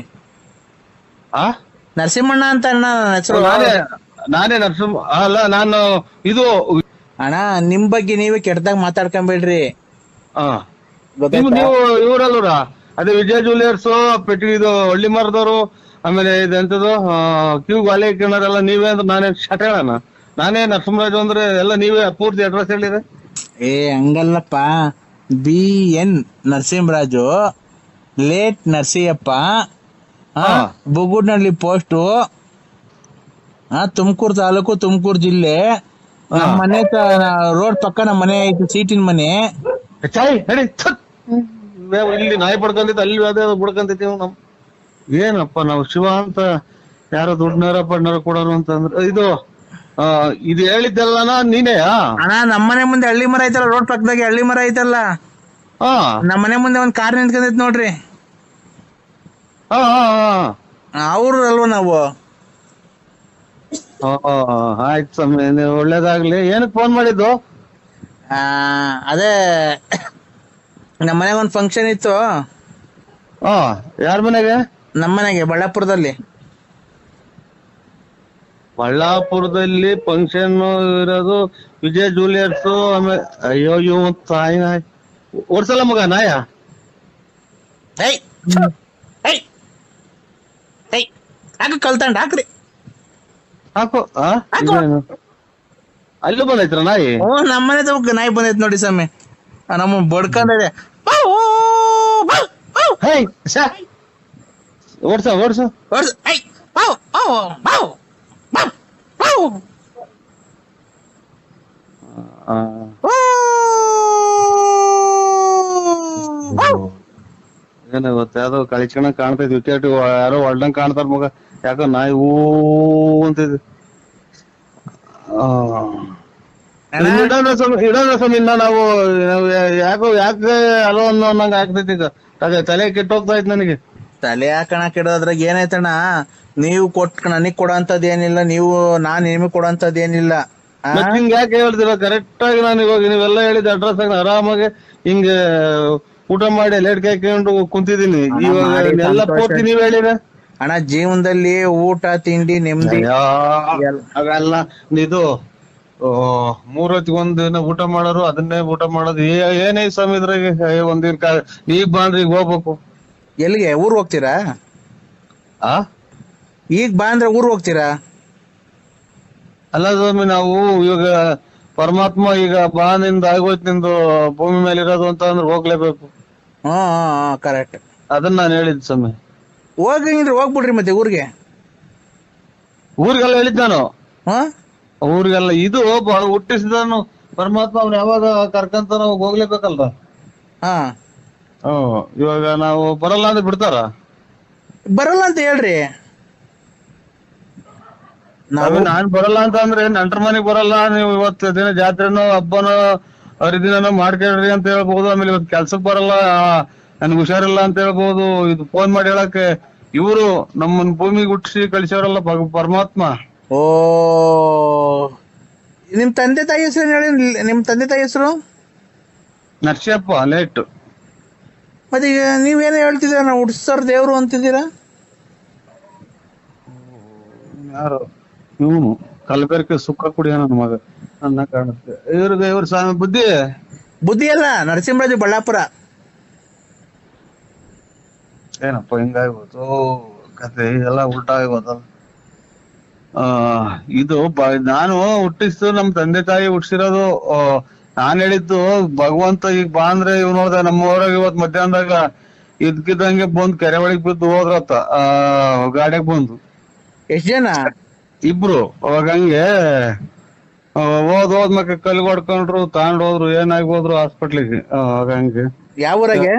ನರಸಿಂಹಣ್ಣ ಅಂತ ಹೆಸರು. ನಾನೇ ನರಸಿಂಹ ಅಲ್ಲ, ನಾನು ಇದು. ಅಣ್ಣ ನಿಮ್ ಬಗ್ಗೆ ನೀವೇ ಕೆಟ್ಟದಾಗ ಮಾತಾಡ್ಕೊಂಬೇಡ್ರಿ. ನೀವು ಇವ್ರಲ್ವರ ಅದೇ ವಿಜಯ ಜ್ಯುವೆಲರ್ಸ್, ಇದು ಹಳ್ಳಿ ಮರದವರು, ಆಮೇಲೆ ಇದೆಂತದ್ದು ಕ್ಯೂ ವಾಲೆ ಇಕ್ಕಣರೆಲ್ಲ ನೀವೇ ಅಂದ್ರೆ ನಾನೇ ಶಟ್ ಹೇಳಣ. ನಾನೇ ನರಸಿಂಹರಾಜು ಅಂದ್ರೆ ಎಲ್ಲ ನೀವೇ ಪೂರ್ತಿ ಅಡ್ರೆಸ್ ಹೇಳಿರ. ಏ ಹಂಗಲ್ಲಪ್ಪ, BN Narasimharaju, late Narasiyappa, Bugudnalli post, Tumakuru taluk, Tumakuru ಜಿಲ್ಲೆ. ನಮ್ಮ ಮನೆ ರೋಡ್ ಪಕ್ಕ ನಮ್ಮ ಮನೆ ಐತಿ, ಸೀಟಿನ ಮನೆ. ಚಾಯ್ ಹೇಳಿ ಇಲ್ಲಿ ನಾಯಿ ಪಡ್ಕೊಂಡಿದ್ದು ಅಲ್ಲಿ ಅದೇ ಬಿಡ್ಕೊಂತೀವಿ ನಮ್. ಏನಪ್ಪ ನಾವು ಶಿವ ಅಂತ ಯಾರೋ ದುಡ್ಡನಾರ ಪಡ್ನಾರ ಕೊಡೋರು ಅಂತಂದ್ರೆ ಇದು ಹೇಳಿದ್ದೆಲ್ಲನ ನೀನೇ? ಅಣ್ಣ ನಮ್ಮನೆ ಮುಂದೆ ಹಳ್ಳಿ ಮರ ಐತಲ್ಲ, ರೋಡ್ ಪಕ್ಕದಾಗೆ ಹಳ್ಳಿ ಮರ ಐತಲ್ಲ, ನಮ್ಮನೆ ಮುಂದೆ ಒಂದ್ ಕಾರ್ ನಿಂತ್ಕೊಂಡೈತಿ ನೋಡ್ರಿ. ಅವ್ರು ಅಲ್ವ ನಾವು? ಆಯ್ತು ಸ್ವಾಮಿ, ಒಳ್ಳೇದಾಗ್ಲಿ. ಏನಕ್ಕೆ ಫೋನ್ ಮಾಡಿದ್ದು? ಅದೇ ನಮ್ಮ ಮನೆಗೆ ಒಂದ್ ಫಂಕ್ಷನ್ ಇತ್ತು. ಯಾರ ಮನೆಗೆ? ನಮ್ಮ ಮನೆಗೆ, ಬಳ್ಳಾಪುರದಲ್ಲಿ. ಬಳ್ಳಾಪುರದಲ್ಲಿ ಫಂಕ್ಷನ್ ಇರೋದು ವಿಜಯ್ ಜೂಲಿಯರ್ಸ್. ಆಮೇಲೆ ಅಯ್ಯೋ ಇವ್ ತಾಯಿ ನಾಯಿ ಓಡ್ಸಲ್ಲ ಮಗ ನಾಯ. ಕಲ್ತಂಡ್ ಹಾಕ್ರಿ, ಹಾಕು. ಅಲ್ಲೂ ಬಂದೈತ್ರ ನಾಯಿ? ನಮ್ಮನೆ ತಗೋಕ್ ನಾಯಿ ಬಂದೈತ್ ನೋಡಿ ಸ್ವಾಮಿ, ನಮ್ಮ ಬಡ್ಕೊಂಡಿದೆ. ಓಡ್ಸ ಓಡ್ಸು. ಏನ ಗೊತ್ತ, ಯಾವ್ದೋ ಕಳಿಸ್ಕೊಂಡ್ ಕಾಣ್ತೈತಿ, ವಿಕೆಟ್ ಯಾರೋ ಹೊಡ್ದಂಗ್ ಕಾಣ್ತಾರ ಮಗ. ಯಾಕೋ ನಾಯಿ ಹೂ ಅಂತಿದ್. ಇಡೋಣ ಸ್ವಾಮಿನ ನಾವು. ಯಾಕೆ ಅಲೋ ಅನ್ನಂಗ ಆಗ್ತೈತಿ ಈಗ. ತಲೆ ಕೆಟ್ಟೋಗ್ತಾ ಇತ್ತು ನನಗೆ. ತಲೆ ಹಾಕಣ ಕೆಡೋದ್ರಾಗ ಏನೈತಣ್ಣ, ನೀವು ನನಗ್ ಕೊಡೋಂಥದ್ದು ಏನಿಲ್ಲ, ನಾನ್ ನಿಮಗ್ ಕೊಡೋಂಥದ್ದು ಏನಿಲ್ಲ. ಹಿಂಗ ಯಾಕೆ ಹೇಳ್ತೀರ? ಕರೆಕ್ಟ್ ಆಗಿ ನಾನು ಇವಾಗ ನೀವೆಲ್ಲ ಹೇಳಿದ ಅಡ್ರೆಸ್ ಆಗಿ ಆರಾಮಾಗಿ ಹಿಂಗ ಊಟ ಮಾಡಿ ಲೇಟ್ ಹಾಕೊಂಡು ಕುಂತಿದೀನಿ. ಇವಾಗ ಎಲ್ಲ ಪೂರ್ತಿ ನೀವ್ ಹೇಳಿರ ಅಣ್ಣ. ಜೀವನದಲ್ಲಿ ಊಟ ತಿಂಡಿ ನೆಮ್ಮದಿ ಅವೆಲ್ಲ ಇದು 3 ಹೊತ್ತಿಗೊಂದಿನ ಊಟ ಮಾಡೋರು ಅದನ್ನೇ ಊಟ ಮಾಡೋದು. ಏನೇ ಸ್ವಾಮಿ ಇದ್ರಾಗೆ ಒಂದಿನ ಈಗ ಬಾಂಡ್ರಿ ಈಗ ಹೋಗ್ಬೇಕು. ಎಲ್ಲಿಗೆ? ಊರ್ ಹೋಗ್ತೀರಾ? ಈಗ ಬಾ ಅಂದ್ರೆ ಊರ್ ಹೋಗ್ತೀರಾ? ಅಲ್ಲ ಸ್ವಾಮಿ, ನಾವು ಇವಾಗ ಪರಮಾತ್ಮ ಈಗ ಬಾ ನಿಂದ ಆಗೋಯ್ತು, ನಿಂದು ಭೂಮಿ ಮೇಲೆ ಇರೋದು ಅಂತ ಅಂದ್ರೆ ಹೋಗ್ಲೇಬೇಕು. ಕರೆಕ್ಟ್. ಅದನ್ನ ನಾನು ಹೇಳಿದ್ ಸ್ವಾಮಿ. ಹೋಗಿದ್ರೆ ಹೋಗ್ಬಿಡ್ರಿ ಮತ್ತೆ ಊರಿಗೆ. ಊರಿಗೆಲ್ಲ ಹೇಳಿದ್ ನಾನು. ಊರಿಗೆಲ್ಲ ಇದು ಹುಟ್ಟಿಸಿದನು ಪರಮಾತ್ಮ, ಅವ್ನು ಯಾವಾಗ ಕರ್ಕಂತ ನಾವು ಹೋಗ್ಲೇಬೇಕಲ್ರ. ಇವಾಗ ನಾವು ಬರಲ್ಲ ಅಂದ್ರೆ ಬಿಡ್ತಾರ? ಬರಲ್ಲ ಅಂತ ಹೇಳ್ರಿ. ನಾನ್ ಬರಲ್ಲ ಅಂತ ಅಂದ್ರೆ ನೆಂಟ್ರ ಮನೆಗ್ ಬರಲ್ಲ, ನೀವು ಇವತ್ತು ದಿನ ಜಾತ್ರೆನೋ ಹಬ್ಬನೋ ಹರಿದಿನನೋ ಮಾಡ್ಕೊಳ್ರಿ ಅಂತ ಹೇಳ್ಬಹುದು. ಆಮೇಲೆ ಇವತ್ತು ಕೆಲ್ಸಕ್ ಬರಲ್ಲ, ನನ್ಗೆ ಹುಷಾರಿಲ್ಲ ಅಂತ ಹೇಳ್ಬಹುದು. ಇದು ಫೋನ್ ಮಾಡಿ ಹೇಳಕ್ಕೆ ಇವರು ನಮ್ಮನ್ ಭೂಮಿಗೆ ಹುಟ್ಟಿಸಿ ಕಳಿಸೋರಲ್ಲ ಪರಮಾತ್ಮ. ನಿಮ್ ತಂದೆ ತಾಯಿ ಹೆಸರು ಹೇಳಿ. ನಿಮ್ ತಂದೆ ತಾಯಿ ಹೆಸರು? ನರ್ಸಿಯಪ್ಪ ಲೇಟ್. ಮತ್ತೆ ಈಗ ನೀವೇನೋ ಹೇಳ್ತಿದ್ದೀರ, ನಾವು ಹುಟ್ಟಿಸೋರ್ ದೇವ್ರು ಅಂತಿದ್ದೀರಾ. ಯಾರು ಇವನು? ಕಲಬೆರಕೆ ಸುಖ ಕುಡಿಯ ನನ್ನ ಮಗ ನನ್ನ ಕಾಣುತ್ತೆ. ಇವ್ರ ಸ್ವಾಮಿ ಬುದ್ಧಿ ಅಲ್ಲ, ನರಸಿಂಹರಾಜು, ಬಳ್ಳಾಪುರ. ಏನಪ್ಪ ಹಿಂಗಾಗ್ಬೋದು ಕತೆ, ಎಲ್ಲ ಉಲ್ಟಾ ಆಗ್ಬೋದಲ್ಲ. ಇದು ನಾನು ಹುಟ್ಟಿಸ್ತು ನಮ್ ತಂದೆ ತಾಯಿ ಹುಟ್ಟಿಸಿರೋದು. ನಾನ್ ಹೇಳಿದ್ದು ಭಗವಂತ ಈಗ ಬಾ ಅಂದ್ರೆ ಇವ್ ನೋಡ್ದ ನಮ್ಮ ಊರಾಗ ಇವತ್ ಮಧ್ಯಾಹ್ನದಾಗ ಇದ್ಕಿದ್ದಂಗೆ ಬಂದ್ ಕೆರೆ ಒಳಗ್ ಬಿದ್ದು ಹೋದ್ರತ್ತ. ಗಾಡಿಯಾಗ ಬಂದು. ಎಷ್ಟ್ ಜನ? ಇಬ್ರು. ಅವಾಗ ಹಂಗೆ ಹೋದ್ಮಕ್ಕ ಕಲ್ಗೆ ಹೊಡ್ಕೊಂಡ್ರು, ತಗೊಂಡೋದ್ರು, ಏನಾಗಿ ಹೋದ್ರು ಹಾಸ್ಪಿಟ್ಲಿಗೆ. ಅವಾಗ ಹಂಗೆ. ಯಾವ ಊರಾಗೆ?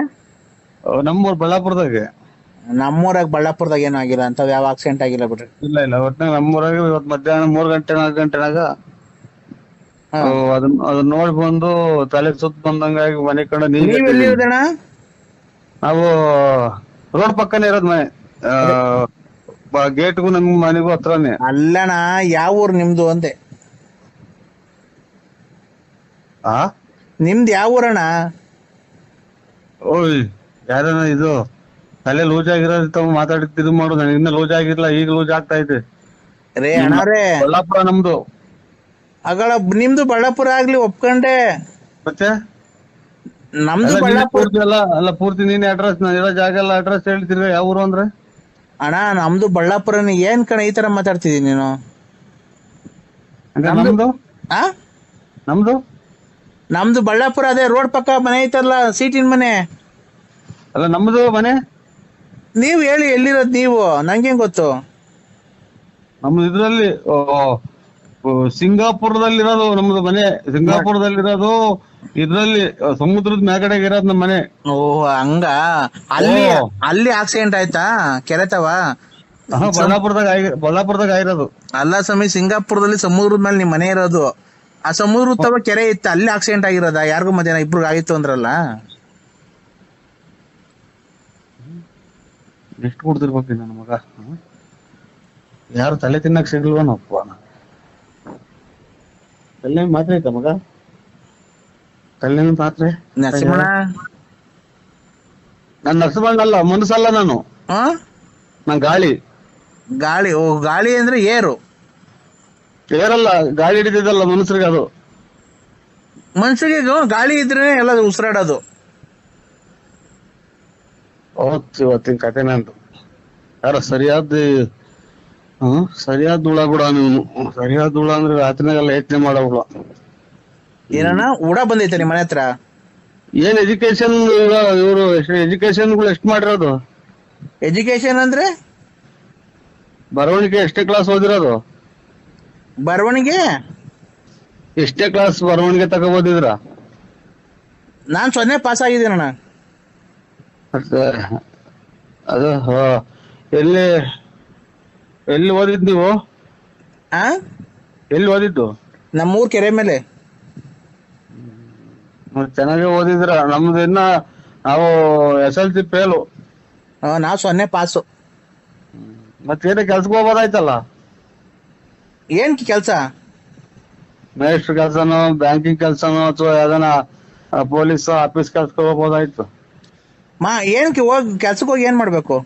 ನಮ್ಮೂರ್ ಬಳ್ಳಾಪುರದಾಗೆ. ನಮ್ಮೂರಾಗ ಬಳ್ಳಾಪುರದಾಗ ಏನೂ ಆಗಿಲ್ಲ ಅಂತ, ಯಾವ ಆಕ್ಸಿಡೆಂಟ್ ಆಗಿಲ್ಲ ಬಿಡ್ರಿ. ಇಲ್ಲ ಒಟ್ನಾಗ ನಮ್ಮೂರಾಗ ಇವತ್ ಮಧ್ಯಾಹ್ನ 3 ಗಂಟೆ 4 ಗಂಟೆನಾಗ ಅದನ್ನ ನೋಡಿ ಬಂದು ತಲೆ ಸುತ್ತ ಬಂದಂಗಾಗಿ ಮನೆ ಕಡೆ. ನೀವೆಲ್ಲಿರೋದಣ್ಣ? ನಾವು ರೋಡ್ ಪಕ್ಕನೇ ಇರೋದ್ ಮನೆ. ಗೇಟ್ಗೂ ನಮ್ ಮನೆಗೂ ಹತ್ರನೇ. ಅಲ್ಲಣ್ಣ, ಯಾವ ಊರು ನಿಮ್ದು ಅಂದೆ? ನಿಮ್ದು ಯಾವ ಊರಣ್ಣ? ಓಯ್ ಯಾರನ ಇದು ತಲೆ ಲೂಸ್ ಆಗಿರೋದು ಮಾತಾಡಿದ್ದು ಮಾಡು. ನನಗೆ ಇನ್ನ ಲೂಸ್ ಆಗಿರ್ಲ, ಈಗ ಲೂಸ್ ಆಗ್ತಾ ಇದೆ. ಬಳ್ಳಾಪುರ ನಮ್ದು. ನಿಮ್ದು ಬಳ್ಳಾಪುರ ಆಗ್ಲಿ ಒಪ್ಕೊಂಡೆ, ಮತ್ತೆ ನಮ್ದು ಬಳ್ಳಾಪುರ ಅಲ್ಲ. ಪೂರ್ತಿ ನೀನ್ ಅಡ್ರೆಸ್, ನಾನು ಇರೋ ಜಾಗ ಎಲ್ಲ ಅಡ್ರೆಸ್ ಹೇಳ್ತಿರ. ಯಾವ ಊರು ಅಂದ್ರೆ? ಅಣ್ಣ ನಮ್ದು ಬಳ್ಳಾಪುರನೇ. ಏನ್ ಕಣ ಈ ತರ ಮಾತಾಡ್ತಿದೀನಿ ನೀನು? ನಮ್ದು ಆ ನಮ್ದು ನಮ್ದು ಬಳ್ಳಾಪುರ, ಅದೇ ರೋಡ್ ಪಕ್ಕ ಮನೆ ಐತಲ್ಲ, ಸೀಟಿನ ಮನೆ. ಅಲ್ಲ ನಮ್ದು ಮನೆ. ನೀವ್ ಹೇಳಿ ಎಲ್ಲಿರೋದ್ ನೀವು, ನಂಗೇನ್ ಗೊತ್ತು. ನಮ್ದು ಇದ್ರಲ್ಲಿ ಸಿಂಗಾಪುರದಲ್ಲಿರೋದು ನಮ್ದು ಮನೆ. ಸಿಂಗಾಪುರದಲ್ಲಿರೋದು ಇದ್ರಲ್ಲಿ ಸಮುದ್ರದ ಮ್ಯಾಗಡೆಗೆ ಇರೋದು ನಮ್ಮ ಮನೆ. ಓ ಹಂಗ. ಅಲ್ಲಿ ಆಕ್ಸಿಡೆಂಟ್ ಆಯ್ತಾ ಕೆರೆತವ? ಬಳ್ಳಾಪುರದಾಗ ಆಗಿರೋದು. ಅಲ್ಲ ಸ್ವಾಮಿ, ಸಿಂಗಾಪುರದಲ್ಲಿ ಸಮುದ್ರದ ಮೇಲೆ ನಿಮ್ ಮನೆ ಇರೋದು. ಆ ಸಮುದ್ರದ ತವ ಕೆರೆ ಇತ್ತು, ಅಲ್ಲಿ ಆಕ್ಸಿಡೆಂಟ್ ಆಗಿರೋದ? ಯಾರಿಗೂ ಮಧ್ಯಾಹ್ನ ಇಬ್ರು ಆಗಿತ್ತು ಅಂದ್ರಲ್ಲ. ಎಷ್ಟು ಕೊಡ್ತಿರ್ಬೇಕು ನನ್ನ ಮಗ? ಯಾರು ತಲೆ ತಿನ್ನಕ್ ಸಿಗ್ಲ್ವನಪ್ಪ. ತಲೆ ಮಾತ್ರ ಐತ ಮಗ? ತಲೆ ಮಾತ್ರೆ ನರಸಿಂಹಣ್ಣ, ನಾನು ನರಸಿಂಹಣ್ಣಲ್ಲ, ಮನಸ್ಸಲ್ಲ ನಾನು. ನಾನ್ ಗಾಳಿ. ಗಾಳಿ? ಓ, ಗಾಳಿ ಅಂದ್ರೆ ಏರು. ಏರಲ್ಲ, ಗಾಳಿ ಹಿಡಿದಿದ್ದಲ್ಲ ಮನುಷ್ಯರಿಗೆ. ಅದು ಮನುಷ್ಯರಿಗೆ ಗಾಳಿ ಇದ್ರೆ ಎಲ್ಲ ಉಸಿರಾಡೋದು. ಇವತ್ತಿನ ಕತೆ ನಂದು. ಯಾರ ಸರಿಯಾದ ಹುಳ ಕೂಡ ನೀವು. ಸರಿಯಾದ ಹುಳ ಅಂದ್ರೆ ರಾತ್ರಿನಾಗೆಲ್ಲ ಯೋಚನೆ ಮಾಡೋ ಹುಳ. ಏನಣ್ಣ ಹುಳ ಬಂದೈತೆ ನಿಮ್ ಮನೆ ಹತ್ರ? ಏನ್ ಎಜುಕೇಶನ್ ಇವರು ಎಜುಕೇಶನ್ ಎಷ್ಟು ಮಾಡಿರೋದು? ಎಜುಕೇಶನ್ ಅಂದ್ರೆ ಬರವಣಿಗೆ ಎಷ್ಟೇ ಕ್ಲಾಸ್ ಓದಿರೋದು? ಬರವಣಿಗೆ ಎಷ್ಟೇ ಕ್ಲಾಸ್ ಬರವಣಿಗೆ ತಗೋಬೋದಿದ್ರ? ನಾನ್ 0 ಪಾಸ್ ಆಗಿದ್ದೀನಣ್ಣ. ಅದು ಎಲ್ಲಿ ಓದಿದ್ ನೀವು? ಎಲ್ಲಿ ಓದಿದ್ದು? ನಮ್ಮೂರ್ ಕೆರೆ ಮೇಲೆ. ಚೆನ್ನಾಗಿ ಓದಿದ್ರ. ನಮ್ದು ಇನ್ನ ನಾವು SLC ಫೇಲು. ನಾವ್ 0 ಪಾಸು. ಮತ್ತೇನ ಕೆಲ್ಸಕ್ಕೆ ಹೋಗ್ಬೋದಾಯ್ತಲ್ಲ? ಏನ್ ಕೆಲ್ಸ? ಮೇಸ್ಟ್ರ್ ಕೆಲ್ಸನೋ, ಬ್ಯಾಂಕಿಂಗ್ ಕೆಲ್ಸನೋ, ಅಥವಾ ಯಾವ್ದಾನ ಪೊಲೀಸ್ ಆಫೀಸ್ ಕೆಲ್ಸಕ್ಕೆ ಹೋಗ್ಬೋದಾಯ್ತು. ಏನಕ್ಕೆ ಕೆಲ್ಸಕ್ಕೆ ಹೋಗಿ ಏನ್ ಮಾಡ್ಬೇಕು?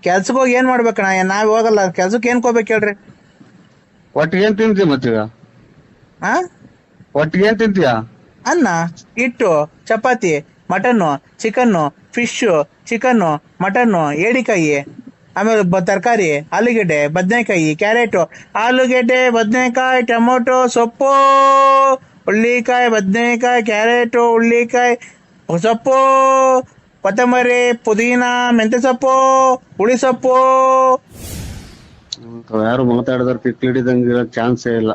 ಕೆಲ್ಸಕ್ಕೆ ಹೋಗಿ ಏನ್ ಮಾಡ್ಬೇಕಣ್ಣ? ನಾವ್ ಹೋಗಲ್ಲ ಕೆಲ್ಸಕ್ಕೆ. ಏನ್ ಹೋಗ್ಬೇಕು ಹೇಳ್ರಿ? ಒಟ್ಟಿಗೆ ಏನ್ ತಿಂತೀಯ ಮತ್ತೀಗ? ಒಟ್ಟಿಗೆ ಏನ್ ತಿಂತೀಯ? ಅನ್ನ, ಹಿಟ್ಟು, ಚಪಾತಿ, mutton, chicken, fish, chicken, mutton, ಏಡಿಕಾಯಿ, ಆಮೇಲೆ ತರಕಾರಿ, ಆಲೂಗೆಡ್ಡೆ, ಬದನೆಕಾಯಿ, ಕ್ಯಾರೆಟು, ಆಲೂಗೆಡ್ಡೆ, ಬದನೆಕಾಯಿ, ಟೊಮೊಟೊ, ಸೊಪ್ಪು, ಹುಳ್ಳಿಕಾಯಿ, ಬದನೆಕಾಯಿ, ಕ್ಯಾರೆಟು, ಹುಳ್ಳಿಕಾಯಿ, ಸೊಪ್ಪು, ಕೊತ್ತಂಬರಿ, ಪುದೀನ, ಮೆಂತ್ಯ ಸೊಪ್ಪು, ಹುಳಿ ಸೊಪ್ಪು. ಯಾರು ಮಾತಾಡಿದ್ರೆ ತಿಕ್ಲಿ ಹಿಡಿದಂಗಿರೋ ಚಾನ್ಸೇ ಇಲ್ಲ.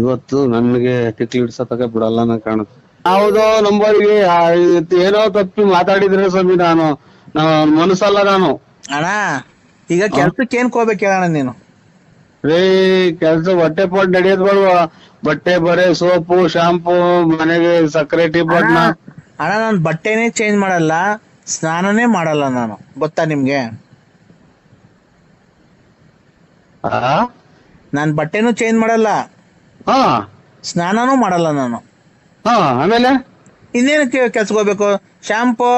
ಇವತ್ತು ನನ್ಗೆ ತಿಕ್ಲಿ ಹಿಡ್ಸತಕ ಬಿಡಲ್ಲ ನಾ ಕಾಣುತ್ತೆ. ಯಾವುದೋ ನಂಬರ್ಗೆ ಏನೋ ತಪ್ಪಿ ಮಾತಾಡಿದ್ರೆ ಸ್ವಾಮಿ, ನಾನು ಮನಸ್ಸಲ್ಲ ನಾನು. ಅಣ್ಣ ಈಗ ಕೆಲ್ಸಕ್ಕೆ ಏನ್ ಹೋಗ್ಬೇಕು ಹೇಳಣ್ಣ ನೀನು? ಕೆಲ್ಸ ಹೊಟ್ಟೆ ಪೋಟ್ ನಡೆಯೋದ್ ಬೇಡವಾ? ಬಟ್ಟೆ ಬರೆ, ಸೋಪು, ಶಾಂಪೂ, ಮನೆಗೆ ಸಕ್ಕರೆ, ಟೀ ಬಣ್ಣ. ಅಣ್ಣ ನಾನು ಬಟ್ಟೆನೇ ಚೇಂಜ್ ಮಾಡಲ್ಲ, ಸ್ನಾನನೇ ಮಾಡಲ್ಲ ನಾನು, ಗೊತ್ತಾ ನಿಮ್ಗೆ? ನಾನ್ ಬಟ್ಟೆನೂ ಚೇಂಜ್ ಮಾಡಲ್ಲ, ಸ್ನಾನನೂ ಮಾಡಲ್ಲ ನಾನು. ಆಮೇಲೆ ಇನ್ನೇನಕ್ಕೆ ಕೆಲ್ಸಕ್ಕೆ ಹೋಗ್ಬೇಕು? ಶಾಂಪೂ,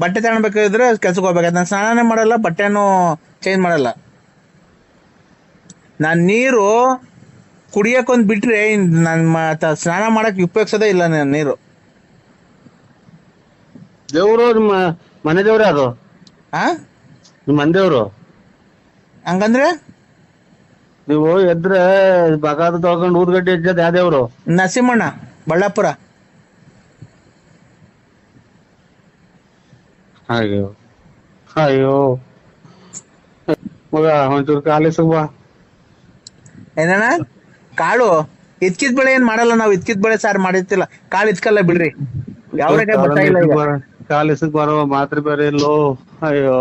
ಬಟ್ಟೆ ತಗೊಳ್ಬೇಕಾದ್ರೆ ಕೆಲ್ಸಕ್ಕೆ ಹೋಗ್ಬೇಕು. ನಾನು ಸ್ನಾನನೇ ಮಾಡಲ್ಲ, ಬಟ್ಟೆನೂ ಚೇಂಜ್ ಮಾಡಲ್ಲ. ನಾನ್ ನೀರು ಕುಡಿಯಕ್ಕೊಂದ್ ಬಿಟ್ರೆ ಸ್ನಾನ ಮಾಡಕ್ ಉಪಯೋಗಿಸೋದೇ ಇಲ್ಲ ನಾನು ನೀರು. ದೇವ್ರು ನಿಮ್ಮ ಮನೆ ದೇವ್ರೇ ಅದು? ನಿಮ್ಮ ಮನೆ ದೇವ್ರು? ಹಂಗಂದ್ರೆ ನೀವು ಎದ್ರೆ ಬಗಾದ ತೊಳ್ಕೊಂಡು ಊದ್ಗಡ್ಡೆ ಹೆಚ್ಚದ ಯಾವ ದೇವ್ರು? ನರಸಿಂಹಣ್ಣ, ಬಳ್ಳಾಪುರ. ಅಯ್ಯೋ ಅಯ್ಯೋ ಮಗ, ಒಂಚೂರು ಕಾಲೇಜ್ ಬಾ. ಏನಣ್ಣ? ಕಾಳು ಇದ್ಕಿದ್ ಬೆಳೆ ಏನ್ ಮಾಡಲ್ಲ ನಾವು. ಇದ್ಕಿದ್ ಬೆಳೆ ಸಾರ್ ಮಾಡಿರ್ತಿಲ್ಲ, ಕಾಳು ಇದ್ಕಲ್ಲ ಬಿಡ್ರಿ. ಯಾವ್ರಿಗೆ ಗೊತ್ತಾಗಿಲ್ಲ ಈಗ. ಕಾಲೇಜ್ ಬರುವ ಮಾತ್ರ ಬೇರೆ ಇಲ್ಲೋ. ಅಯ್ಯೋ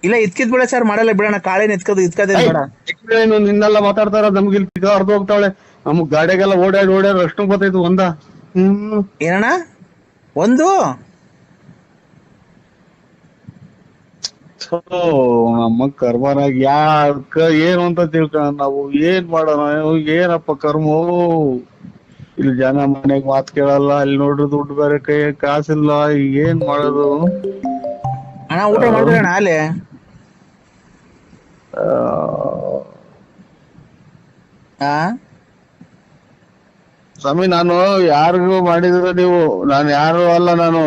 ಇಲ್ಲ, ಇದ್ಕಿದ್ ಬೆಳೆ ಸಾರ್ ಮಾಡಲ್ಲ ಬಿಡೋಣ. ಕಾಳೇನ್ ಇದ್ಕದೇ ಬೇಡ. ನಿನ್ನೆಲ್ಲ ಮಾತಾಡ್ತಾರ, ನಮ್ಗೆ ಇಲ್ಲಿ ಅರ್ಧ ಹೋಗ್ತಾವಳೆ. ನಮಗ್ ಗಾಡಿಗೆಲ್ಲ ಓಡಾಡಿ ಅಷ್ಟು ಗೊತ್ತಾಯ್ತು. ಏನಣ್ಣ? ಒಂದು ನಮ್ಮ ಕರ್ಮನಾಗ ಯಾಕ ಏನು ಅಂತ ತಿಳ್ಕೊಳ. ನಾವು ಏನ್ ಮಾಡೋಣ? ಏನಪ್ಪ ಕರ್ಮ? ಇಲ್ಲಿ ಜನ ಮನೆಗ್ ಮಾತ್ ಕೇಳಲ್ಲ, ಇಲ್ಲಿ ನೋಡ್ರಿ ದುಡ್ಡು ಬೇರೆ ಕೈ ಕಾಸಿಲ್ಲ, ಏನ್ ಮಾಡೋದು? ಅಣ್ಣ ಊಟ ಮಾಡಿದ್ರಣ್ಣ ಅಲ್ಲಿ? ಸ್ವಾಮಿ, ನಾನು ಯಾರಿಗೂ ಮಾಡಿದ್ರೆ ನೀವು, ನಾನು ಯಾರು ಅಲ್ಲ, ನಾನು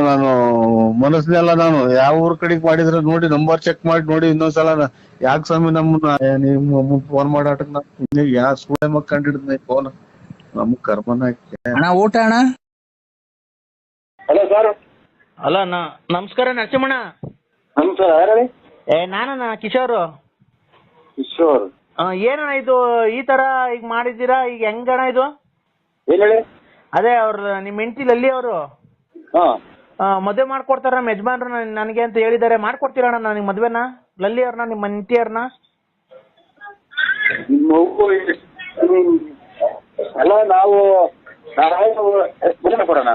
ಮನಸ್ಸಿನೆಲ್ಲ ನಾನು ಯಾವ ಊರ್ ಕಡೆಗ್ ಮಾಡಿದ್ರೆ ನೋಡಿ ನಂಬರ್ ಚೆಕ್ ಮಾಡಿ ನೋಡಿ ಇನ್ನೊಂದ್ಸಲ ಯಾಕೆ ಸ್ವಾಮಿ ನಮ್ಮನ್ನ ಫೋನ್ ಮಾಡಾಟಕ್ ಯಾ ಸುಳ್ಳೆ ಮಕ್ಕಂಡಿಡ್ದ ಫೋನ್ ನಮ್ ಕರ್ಮನ ಅಣ್ಣ ಊಟ ಅಣ್ಣ. Hello sir. ಅಲ್ಲ ನಮಸ್ಕಾರ ನರಸಿಂಹಣ್ಣ. ನಮಸ್ಕಾರ, ಯಾರು? ನಾನಣ್ಣ ಕಿಶೋರ್. ಕಿಶೋರ್. ಏನಣ್ಣ ಇದು ಈ ತರ ಈಗ ಮಾಡಿದ್ದೀರಾ, ಈಗ ಹೆಂಗಣ್ಣ ಇದು? ಏನ್ ಹೇಳಿ? ಅದೇ ಅವ್ರ ನಿಮ್ ಹೆಂಡತಿ ಲಲ್ಲಿ ಅವರು ಮದುವೆ ಮಾಡ್ಕೊಡ್ತಾರ ನಮ್ಮ ಯಜಮಾನ್ರು ನನಗೆ ಅಂತ ಹೇಳಿದಾರೆ. ಮಾಡ್ಕೊಡ್ತೀರಣ್ಣ ನನಗೆ ಮದ್ವೆನ? ಲಲ್ಲಿ ಅವ್ರನ್ನ, ನಿಮ್ಮ ಹೆಂಡತಿ ಅವ್ರನ್ನ? ಅಲ್ಲ ನಾವು ಮದುವೆ ಕೊಡೋಣ.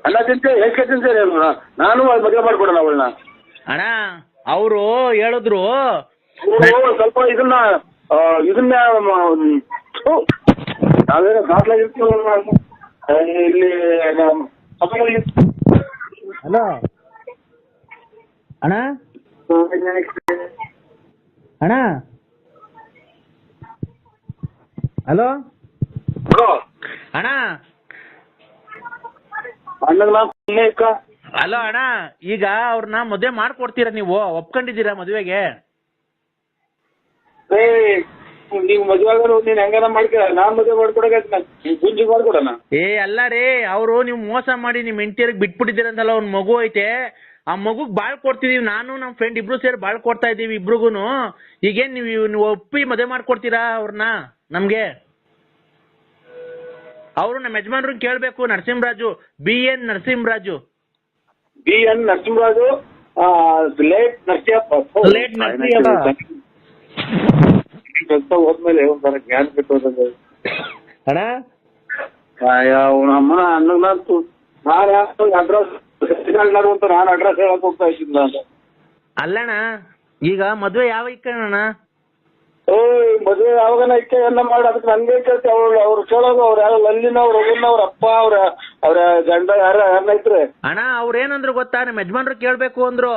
ಅಲ್ಲ ತಿಂತೆ ಹೇಗೆ ತಿಂತೇನೆ ನಾನು ಮದುವೆ ಮಾಡ್ಕೊಡೋಣ ಅವಳನ್ನ. ಅಣ್ಣ ಅವರು ಹೇಳಿದ್ರು ಸ್ವಲ್ಪ ಇದನ್ನ ನಾವೇನೋ ದಾಖಲಾಗಿರ್ತೀವಿ ಇಲ್ಲಿ. ಹಲೋ ಅಣ್ಣ. ಅಣ್ಣ ಹಲೋ ಅಣ್ಣ. ಹಲೋ ಅಣ್ಣ, ಈಗ ಅವ್ರನ್ನ ಮದುವೆ ಮಾಡ್ಕೊಡ್ತೀರಾ ನೀವು? ಒಪ್ಕೊಂಡಿದ್ದೀರಾ ಮದುವೆಗೆ? ನೀವು ಮದುವೆ ನೀನ್ ಹೆಂಗಾರ ಮಾಡ್ಕೊ, ನಾನ್ ಮದುವೆ ಮಾಡ್ಕೊಡಕ್ಕೆ ಗುಂಜಿ ಮಾಡ್ಕೊಡೋಣ. ಅಲ್ಲ ರೀ, ಅವರು ನೀವು ಮೋಸ ಮಾಡಿ ನಿಮ್ ಹೆಂಡತಿಯರಿಗೆ ಬಿಟ್ಬಿಟ್ಟಿದ್ದೀರಂತಲ್ಲ, ಒಂದ್ ಮಗು ಐತೆ, ಆ ಮಗುಗ್ ಬಾಳ್ ಕೊಡ್ತಿದೀವಿ. ನಾನು ನಮ್ ಫ್ರೆಂಡ್ ಇಬ್ರು ಸೇರಿ ಬಾಳ್ ಕೊಡ್ತಾ ಇದೀವಿ ಇಬ್ರಿಗೂನು. ಈಗೇನ್ ನೀವು ಒಪ್ಪಿ ಮದುವೆ ಮಾಡ್ಕೊಡ್ತೀರಾ ಅವ್ರನ್ನ ನಮ್ಗೆ? ಅವರು ನಮ್ಮ ಯಜಮಾನ್ರನ್ನ ಕೇಳ್ಬೇಕು. Narasimharaju, BN Narasimharaju. BN Narasimharaju, late Narasimhappa. ಕೆಲಸ ಹೋದ್ಮೇಲೆ ಒಂಥರ ಜ್ಞಾನ ಬಿಟ್ಟು ಅಣ್ಣ ಅಮ್ಮನ ಅನ್ನಂತು ನಾನು ಅಡ್ರೆಸ್ ಅಂತ ನಾನು ಅಡ್ರೆಸ್ ಹೇಳಕ್ ಹೋಗ್ತಾ ಇದ್ದಿಲ್ಲ ಅಂತ. ಅಲ್ಲಣ್ಣ, ಈಗ ಮದ್ವೆ ಯಾವ ಇಕ್ಕಣ್ಣ? ಮದುವೆ ಯಾವಾಗನ ಇಕ್ಕೆ ಎಲ್ಲ ಮಾಡಿ ಅದಕ್ಕೆ ನನ್ಗೆ ಕೇಳ್ತಿ. ಅವ್ರು ಕೇಳೋದು ಅವ್ರು ಯಾರು ಲಲ್ಲಿನವ್ರು, ಅವ್ರ ಅಪ್ಪ, ಅವ್ರ ಗಂಡ ಯಾರನ್ನ ಇದ್ರೆ. ಅಣ್ಣ ಅವ್ರೇನಂದ್ರು ಗೊತ್ತಾ, ನಮ್ಮ ಯಜಮಾನ್ರು ಕೇಳ್ಬೇಕು ಅಂದ್ರು.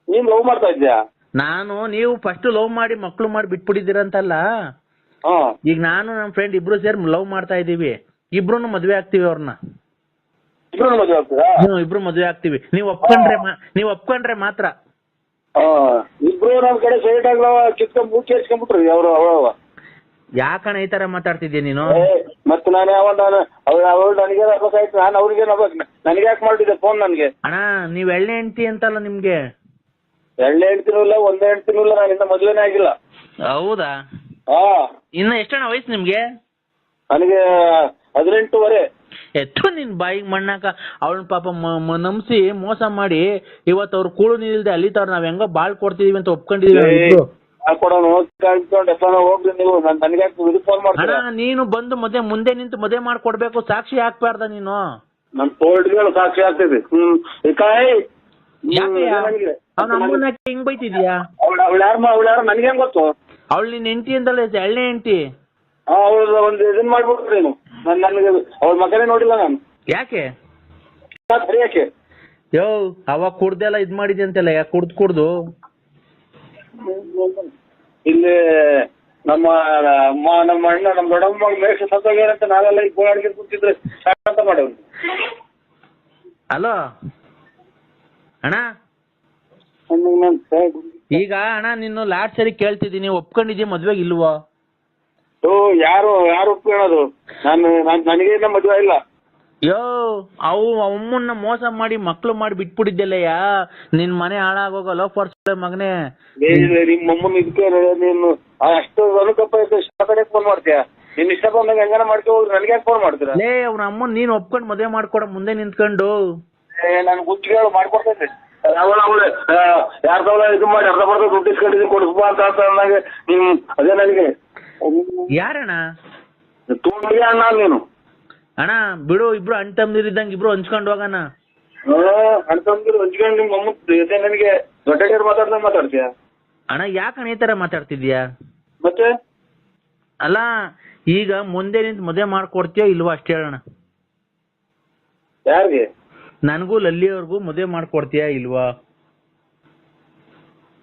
ನೀನ್ ಲವ್ ಮಾಡ್ತಾ ಇದ್ಯಾ? ನೀವು ಫಸ್ಟ್ ಲವ್ ಮಾಡಿ ಮಕ್ಳು ಮಾಡಿ ಬಿಟ್ಬಿಟ್ಟಿದ್ದೀರಂತಲ್ಲ. ಈಗ ನಾನು ನಮ್ಮ ಫ್ರೆಂಡ್ ಇಬ್ರು ಸೇರಿ ಲವ್ ಮಾಡ್ತಾ ಇದೀವಿ. ಇಬ್ರು ಮದ್ವೆ ಆಗ್ತೀವಿ ಅವ್ರನ್ನ. ಇಬ್ರು ಮದ್ವೆ ಆಗ್ತೀವಿ. ನೀವ್ ಒಪ್ಕೊಂಡ್ರೆ ಮಾತ್ರ. ಇಬ್ರು ನಮ್ ಕಡೆ ಸೈಡ್ ಆಗ್ಲವ ಕಿತ್ಕೊಂಡ್ ಮೂಚಿ ಹಚ್ಕೊಂಡ್ಬಿಟ್ರಿ ಅವ್ರು. ಯಾಕಣ್ಣ ಈ ತರ ಮಾತಾಡ್ತಿದ್ಯಾ ನೀನು? ಮತ್ತೆ ನಾನು ಅವಳು ನನಗೆ ಆಗ್ಬೇಕಾಯ್ತು, ನಾನು ಅವ್ರಿಗೆ ನನಗೆ ಯಾಕೆ ಮಾಡಿದ್ದೆ ಫೋನ್ ನನ್ಗೆ? ಅಣ್ಣ ನೀವ್ ಎಳ್ಳೆ ಹೆಂಡ್ತಿ ಅಂತಲ್ಲ ನಿಮ್ಗೆ? ಎಳ್ಳೆ ಹೆಂಡ್ತಿನೂ ಇಲ್ಲ, ಒಂದೇ ಹೆಂಡ್ತಿನೂ ಇಲ್ಲ, ನಾನು ಇನ್ನ ಮದ್ವೆನೇ ಆಗಿಲ್ಲ. ಹೌದಾ? ಇನ್ನ ಎಷ್ಟಣ್ಣ ವಯಸ್ಸು ನಿಮ್ಗೆ? ನನಗೆ 18 ಎತ್ತು ನಿನ್ ಬಾಯಿಗೆ ಮಣ್ಣಾಕ. ಅವಳನ್ನ ಪಾಪ ನಂಬಿಸಿ ಮೋಸ ಮಾಡಿ ಇವತ್ತು ಅವ್ರು ಕೂಳು ನೀರಿಲ್ದೆ ಅಲ್ಲಿತವ್ರು. ನಾವ್ ಹೆಂಗೋ ಬಾಳ್ ಕೊಡ್ತಿದೀವಿ ಅಂತ ಒಪ್ಕೊಂಡಿದೀವಿ. ಅಣ್ಣ ನೀನು ಬಂದು ಮುಂದೆ ನಿಂತು ಮದುವೆ ಮಾಡ್ಕೊಡ್ಬೇಕು. ಸಾಕ್ಷಿ ಹಾಕ್ಬಾರ್ದ ನೀನು? ನನ್ ತೋಳ್ಗಳು ಸಾಕ್ಷಿ ಆಗ್ತಿದೆ. ಅವ್ನ ಅಮ್ಮನ ಹಿಂಗ್ ಬೈತಿದ್ಯಾ? ಅವಳು ಯಾರು ನನ್ಗೆ ಹೆಂಗ್ ಗೊತ್ತು? ಅವಳು ನಿನ್ ಹೆಂಡತಿ ಅಂತಲ್ಲ, ಎಳ್ಳೆ ಹೆಂಡತಿ. ಅವಳು ಒಂದು ಇದನ್ ಮಾಡ್ಬಿಟ್ರಿ ನೀನು. ನನ್ಗೆ ಅವಳ ಮಗನೇ ನೋಡಿಲ್ಲ ನಾನು. ಯಾಕೆ? ಯಾಕೆ ಅವಾಗ ಕುಡ್ದೆಲ್ಲ ಇದ್ ಮಾಡಿದ್ಯ ಅಂತೆಲ್ಲ. ಯಾಕೆ ಕುಡ್ದು ಇಲ್ಲಿ ನಮ್ಮ ಅಣ್ಣ ನಮ್ಮ ದೊಡ್ಡಮ್ಮ ಮೇಷ ಸತ್ತೋಗ್ಯಾರಂತ ನಾವೆಲ್ಲ ಈಗ ಗೋಳಾಡಿಗೆ ಕೂತಿದ್ರೆ ಅಂತ ಮಾಡವ್ರು. ಹಲೋ ಅಣ್ಣ, ಈಗ ಅಣ್ಣ ನಿನ್ನ ಲಾಸ್ಟ್ ಸರಿ ಕೇಳ್ತಿದ್ದೀನಿ, ಒಪ್ಕೊಂಡಿದ್ದೀವಿ ಮದ್ವೆಗೆ ಇಲ್ವೋ? ಯಾರು ಒಪ್ಕೊಳ್ಳೋದು? ನನಗೇನ ಮದ್ವೆ ಇಲ್ಲ. ಅಮ್ಮನ್ನ ಮೋಸ ಮಾಡಿ ಮಕ್ಳು ಮಾಡಿ ಬಿಟ್ಬಿಟ್ಟಿದ್ದೆಲ್ಲಯ್ಯ. ನಿನ್ ಮನೆ ಹಾಳಾಗೋಗ ಲೋಫರ್ಸ್ ಮಗನೇ. ನಿಮ್ಮ ಅಮ್ಮನ ಇದಕ್ಕೆ ನೀನು ಅಷ್ಟು ಅನುಕಂಪ ಇಷ್ಟ ಫೋನ್ ಮಾಡ್ತೀಯ? ನಿನ್ ಇಷ್ಟ ಬಂದಾಗ ಹೆಂಗಾರ ಮಾಡ್ಕೊ ಹೋಗಿ ನನಗೆ ಫೋನ್ ಮಾಡ್ತೀರ? ಅವ್ನ ಅಮ್ಮನ್ ನೀನ್ ಒಪ್ಕೊಂಡು ಮದ್ವೆ ಮಾಡ್ಕೊಡ ಮುಂದೆ ನಿಂತ್ಕೊಂಡು. ನಾನು ಗುಚ್ಚಿಗಳು ಮಾಡ್ಕೊಡ್ತೈತೆ. ಅವಳು ಯಾರ್ದವಳ ಇದು ಮಾಡಿ ಅರ್ಧ ಬರ್ಧ ದುಡ್ಡು ಇಸ್ಕೊಂಡಿದ್ದೀನಿ ಕೊಡಿಸ್ಬಾ ಅಂತ ಅಂದಾಗ ನೀನು ಅದೇ ನನಗೆ ಯಾರಣ್ಣ? ತೋಂಡಿಗೆ ಅಣ್ಣ ನೀನು. ಅಣ್ಣ ಬಿಡು, ಇಬ್ರು ಅಣ್ಣ ತಮ್ಮದಿರಿದ್ದಂಗೆ ಇಬ್ರು ಹಂಚ್ಕೊಂಡು ಹೋಗೋಣ. ಅಣ್ಣ ತಮ್ಮದಿರು ಹಂಚ್ಕೊಂಡು ನಿಮ್ಮ ಅಮ್ಮ ಜೊತೆ ನನಗೆ ದೊಡ್ಡ ಮಾತಾಡ್ತೀಯ? ಅಣ್ಣ ಯಾಕಣ್ಣ ಈ ತರ ಮಾತಾಡ್ತಿದ್ಯಾ? ಮತ್ತೆ ಅಲ್ಲ ಈಗ ಮುಂದೆ ನಿಂತು ಮದುವೆ ಮಾಡ್ಕೊಡ್ತೀಯೋ ಇಲ್ವಾ ಅಷ್ಟೇ ಹೇಳೋಣ. ಯಾರಿಗೆ? ನನಗೂ ಲಲ್ಲಿ ಅವ್ರಿಗೂ ಮದುವೆ ಮಾಡ್ಕೊಡ್ತೀಯಾ ಇಲ್ವಾ?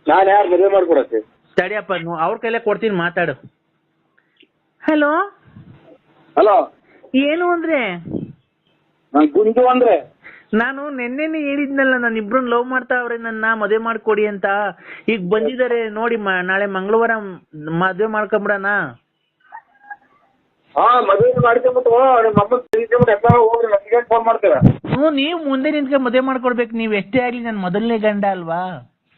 ನಾನು ಯಾರು ಮದುವೆ ಮಾಡ್ಕೊಡತ್ತೆ? ತಡಿಯಪ್ಪ, ಅವ್ರ ಕೈಲೇ ಕೊಡ್ತೀನಿ, ಮಾತಾಡು. ಹಲೋ ಹಲೋ ಏನು ಅಂದ್ರೆ? ಗುಂಡು ಅಂದ್ರೆ ನಾನು ನಿನ್ನೆನೆ ಹೇಳಿದ್ನಲ್ಲ, ನಾನು ಇಬ್ರನ್ನ ಲವ್ ಮಾಡ್ತಾವ್ರೆ, ನನ್ನ ಮದುವೆ ಮಾಡ್ಕೊಡಿ ಅಂತ. ಈಗ ಬಂದಿದ್ದಾರೆ ನೋಡಿ, ನಾಳೆ ಮಂಗಳವಾರ ಮದುವೆ ಮಾಡ್ಕೊಂಬಿಡಣ. ಹಾ, ಮದುವೆ ಮಾಡ್ಕೊಂಬಿಟ್ಟು ನಿಮ್ಮ ಅಮ್ಮ ತಿಳ್ಕೊಂಬಿಟ್ಟು ಎಲ್ಲ ಹೋಗ್ರಿ, ನಮ್ಗೆ ಫೋನ್ ಮಾಡ್ತೇವೆ. ನೀವು ಮುಂದೆ ನಿಂತ್ಕೊಂಡು ಮದುವೆ ಮಾಡ್ಕೊಡ್ಬೇಕು. ನೀವ್ ಎಷ್ಟೇ ಆಗ್ಲಿ ನನ್ನ ಮೊದಲನೇ ಗಂಡ ಅಲ್ವಾ?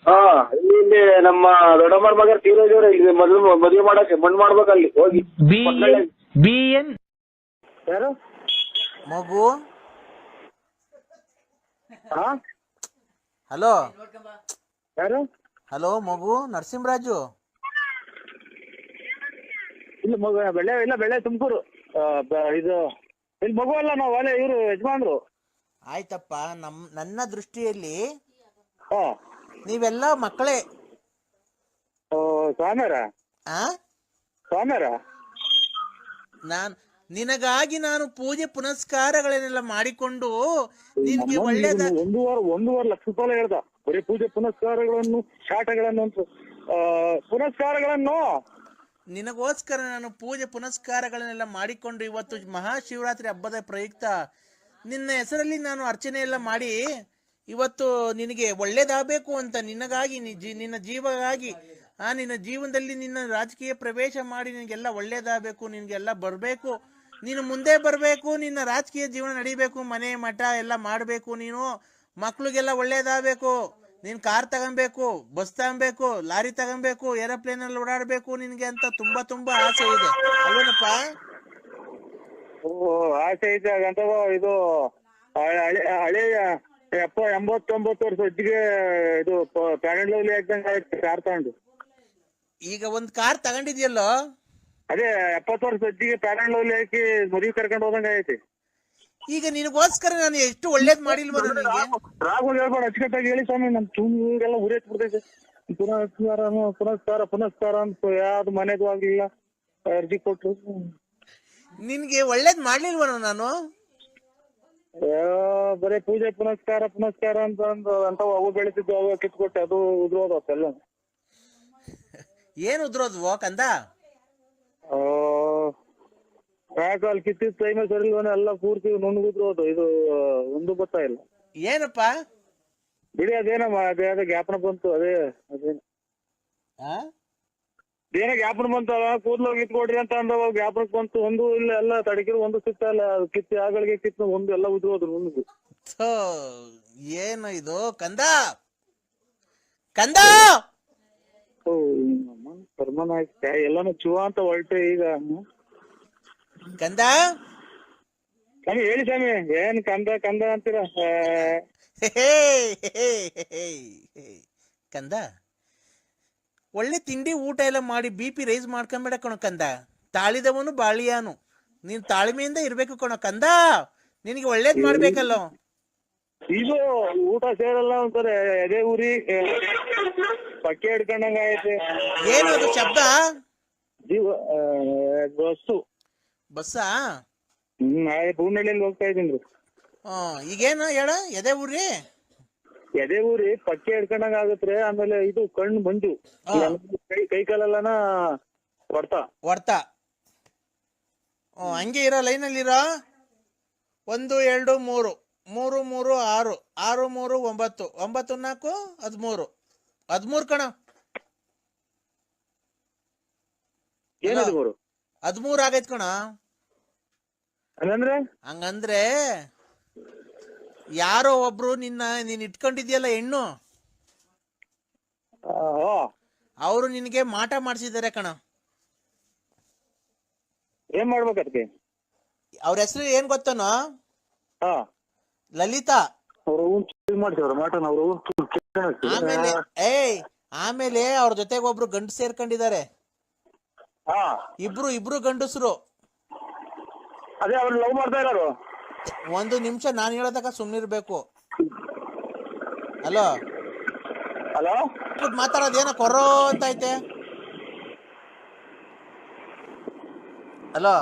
ಹಾ, ಇಲ್ಲಿ ನಮ್ಮ ದೊಡ್ಡಮ್ಮರ ಮಗ ತೀರೋಜವ್ರೆ, ಇಲ್ಲಿ ಮದುವೆ ಮಾಡಕ್ಕೆ ಮಣ್ಣು ಮಾಡ್ಬೇಕಲ್ಲಿ ಹೋಗಿ. BN ಯಾರು ಮಗು? ಹಾ, ಹಲೋ ಯಾರು? ಹಲೋ ಮಗು, ನರಸಿಂಹರಾಜು. ಇಲ್ಲಿ ಮಗು ಬೆಳೆ ತುಮಕೂರು. ಇದು ಇಲ್ಲಿ ಮಗು ಅಲ್ಲ, ನಾವು ಅಲ್ಲೇ ಇವರು ಯಜಮಾನ್ರು. ಆಯ್ತಪ್ಪ, ನನ್ನ ದೃಷ್ಟಿಯಲ್ಲಿ ಹಾ, ನೀವೆಲ್ಲ ಮಕ್ಕಳೇ. ಸ್ವಾಮ್ಯಾರ ಸ್ವಾಮ್ಯಾರ ನಿನಗಾಗಿ ನಾನು ಪೂಜೆ ಪುನಸ್ಕಾರಗಳನ್ನೆಲ್ಲ ಮಾಡಿಕೊಂಡು ನಿನಗೆ ಒಳ್ಳೇದ. ಒಂದೂವರೆ ಲಕ್ಷ ರೂಪಾಯಿ ಹೇಳ್ದ, ಬರೀ ಪೂಜೆ ಪುನಸ್ಕಾರಗಳನ್ನು, ಶಾಟಗಳನ್ನು ಅಂತ ಪುನಸ್ಕಾರಗಳನ್ನು. ನಿನಗೋಸ್ಕರ ನಾನು ಪೂಜೆ ಪುನಸ್ಕಾರಗಳನ್ನೆಲ್ಲ ಮಾಡಿಕೊಂಡು ಇವತ್ತು ಮಹಾಶಿವರಾತ್ರಿ ಹಬ್ಬದ ಪ್ರಯುಕ್ತ ನಿನ್ನ ಹೆಸರಲ್ಲಿ ನಾನು ಅರ್ಚನೆ ಎಲ್ಲ ಮಾಡಿ ಇವತ್ತು ನಿನಗೆ ಒಳ್ಳೇದಾಗಬೇಕು ಅಂತ, ನಿನಗಾಗಿ, ನಿನ್ನ ಜೀವಗಾಗಿ, ನಿನ್ನ ಜೀವನದಲ್ಲಿ ನಿನ್ನ ರಾಜಕೀಯ ಪ್ರವೇಶ ಮಾಡಿ ನಿನಗೆಲ್ಲ ಒಳ್ಳೇದಾಗಬೇಕು, ನಿನಗೆಲ್ಲ ಬರಬೇಕು, ನೀನು ಮುಂದೆ ಬರಬೇಕು, ನಿನ್ನ ರಾಜಕೀಯ ಜೀವನ ನಡಿಬೇಕು, ಮನೆ ಮಠ ಎಲ್ಲ ಮಾಡಬೇಕು, ನೀನು ಮಕ್ಳಿಗೆಲ್ಲ ಒಳ್ಳೇದಾಗಬೇಕು, ನೀನು ಕಾರ್ ತಗೊಬೇಕು, ಬಸ್ ತಗೊಬೇಕು, ಲಾರಿ ತಗೊಬೇಕು, ಏರೋಪ್ಲೇನಲ್ಲಿ ಓಡಾಡಬೇಕು ನಿನಗೆ ಅಂತ ತುಂಬಾ ತುಂಬಾ ಆಸೆ ಇದೆ ಅಲ್ವೇನಪ್ಪ? ಆಸೆ ಇದೆ ಅಂತ. ಇದು ಹಳೆ 89 ವರ್ಷ ಅಜ್ಜಿಗೆ ಇದು ಪ್ಯಾರೆಂಟ್ ಲವ್ಲಿ ಹಾಕ್ದಂಗೆ ಆಯ್ತು ಕಾರ್ ತಗೊಂಡು. ಈಗ ಒಂದ್ ಕಾರ್ ತಗೊಂಡಿದ್ಯಲ್ಲೋ, ಅದೇ 70 ವರ್ಷ ಅಜ್ಜಿಗೆ ಪ್ಯಾರೆಂಟ್ ಲವ್ಲಿ ಹಾಕಿ ಮದುವೆ ಕರ್ಕೊಂಡು ಹೋದಂಗೆ ಐತಿ. ಈಗ ನಿನಗೋಸ್ಕರ ನಾನು ಎಷ್ಟು ಒಳ್ಳೇದ್ ಮಾಡಿಲ್ವ ನನಗೆ? ರಾಘವ್ ಹೇಳ್ಬೇಡ, ಅಚ್ಚುಕಟ್ಟಾಗಿ ಹೇಳಿ ಸ್ವಾಮಿ, ನಮ್ ತುಂಗೆಲ್ಲ ಉರಿಯಕ್ ಬಿಡ್ತೈತೆ. ಪುನಸ್ಕಾರ ಅಂತ ಯಾವ್ದು ಮನೆದು ಆಗ್ಲಿಲ್ಲ, ಅರ್ಜಿ ಕೊಟ್ರು. ನಿನ್ಗೆ ಒಳ್ಳೇದ್ ಮಾಡ್ಲಿಲ್ವ ನಾನು? ಬರೀ ಪೂಜೆ ಪುನಸ್ಕಾರ ಅಂತ ಅವು ಬೆಳೆಸಿದ್ದು, ಅವು ಕಿತ್ಕೊಟ್ಟೆ, ಅದು ಉದ್ರೋದು ಎಲ್ಲ. ಏನ್ ಉದ್ರೋದ್ವೋ ಕಂದ? ಯಾಕಲ್ಲಿ ಕಿತ್ತಿದ ಟೈಮೇ ಸರಿ ಇಲ್ವನ, ಎಲ್ಲ ಪೂರ್ತಿ ನುಣ್ಣಗುದ್ರೋದು. ಇದು ಒಂದು ಗೊತ್ತಾ ಇಲ್ಲ. ಏನಪ್ಪ ಬಿಡಿ, ಅದೇನಮ್ಮ ಅದೇ ಜ್ಞಾಪನ ಬಂತು. ಅದೇನು ಜ್ಞಾಪನ ಬಂತಲ್ಲ, ಕೂದ್ಲು ಕಿತ್ಕೊಡ್ರಿ ಅಂತ ಅಂದವ, ಜ್ಞಾಪನಕ್ಕೆ ಬಂತು. ಒಂದು ಇಲ್ಲ, ಎಲ್ಲ ತಡಕಿರು, ಒಂದು ಸಿಕ್ತಲ್ಲ, ಕಿತ್ತಿ ಆಗಳಿಗೆ ಕಿತ್ತು ಒಂದು ಎಲ್ಲ ಉದ್ರೋದು ನುಣ್ಣಗು. ಏನು ಇದು ಕಂದ? ಕಂದ ಪರ್ಮನ್ ಆಯ್ತ, ಎಲ್ಲಾನು ಚುವ ಅಂತ ಹೊರಟೆ ಈಗ. ಕಂದ ಸ್ವಾಮಿ ಹೇಳಿ ಸ್ವಾಮಿ, ಏನ್ ಕಂದ ಅಂತೀರ? ಕಂದ, ಒಳ್ಳೆ ತಿಂಡಿ ಊಟ ಎಲ್ಲ ಮಾಡಿ BP ರೈಸ್ ಮಾಡ್ಕೊಂಬೇಡ ಕಣೋ ಕಂದ. ತಾಳಿದವನು ಬಾಳಿಯಾನು, ನೀನ್ ತಾಳ್ಮೆಯಿಂದ ಇರ್ಬೇಕು ಕಣೋ ಕಂದ. ನಿನಗೆ ಒಳ್ಳೇದ್ ಮಾಡ್ಬೇಕಲ್ಲೋ. ಇದು ಊಟ ಸೇರಲ್ಲ ಅಂತಾರೆ, ಎದೆ ಊರಿ ಪಕ್ಕೆ ಹಿಡ್ಕೊಂಡಂಗ ಐತೆ. ಏನು ಅದು ಶಬ್ದ? ಬಸ್ಸಾ? ಬೂನಹಳ್ಳಿಯಲ್ಲಿ ಹೋಗ್ತಾ ಇದೀನಿ. ಈಗೇನು ಹೇಳ? ಎದೆ ಊರಿ ಪಕ್ಕೆ ಹಿಡ್ಕೊಂಡಂಗ ಆಗತ್ರೆ. ಆಮೇಲೆ ಇದು ಕಣ್ಣು ಮಂಜು, ಕೈ ಕಾಲೆಲ್ಲನ ಹೊಡ್ತಾ. ಹಂಗೆ ಇರೋ ಲೈನಲ್ಲಿ ಇರೋ. 1 2 3 3 3 6 6 3 9 9 4 13 ಕಣ. 13 ಆಗೈತ್ ಕಣ. ಹಂಗಂದ್ರೆ ಯಾರೋ ಒಬ್ರು ನೀನ್ ಇಟ್ಕೊಂಡಿದ್ಯಲ್ಲ ಹೆಣ್ಣು, ಅವರು ನಿನಗೆ ಮಾಟ ಮಾಡಿಸಿದ್ದಾರೆ ಕಣ. ಏನ್ ಮಾಡ್ಬೇಕು ಅದಕ್ಕೆ? ಅವ್ರ ಹೆಸರು ಏನ್ ಗೊತ್ತನೋ? ಲಲಿತಾ. ಆಮೇಲೆ ಅವ್ರ ಜೊತೆಗೆ ಒಬ್ರು ಗಂಡು ಸೇರ್ಕೊಂಡಿದ್ದಾರೆ. ಇಬ್ರು ಗಂಡಸರು. ಅದೇ ಅವ್ರು ಲವ್ ಮಾಡ್ತಾ ಇರೋರು. ಒಂದು ನಿಮಿಷ ನಾನು ಹೇಳೋದಕ್ಕ ಸುಮ್ನಿರ್ಬೇಕು. ಹಲೋ ಮಾತಾಡೋದೇನ ಕೊರೋ ಅಂತ ಐತೆ. ಹಲೋ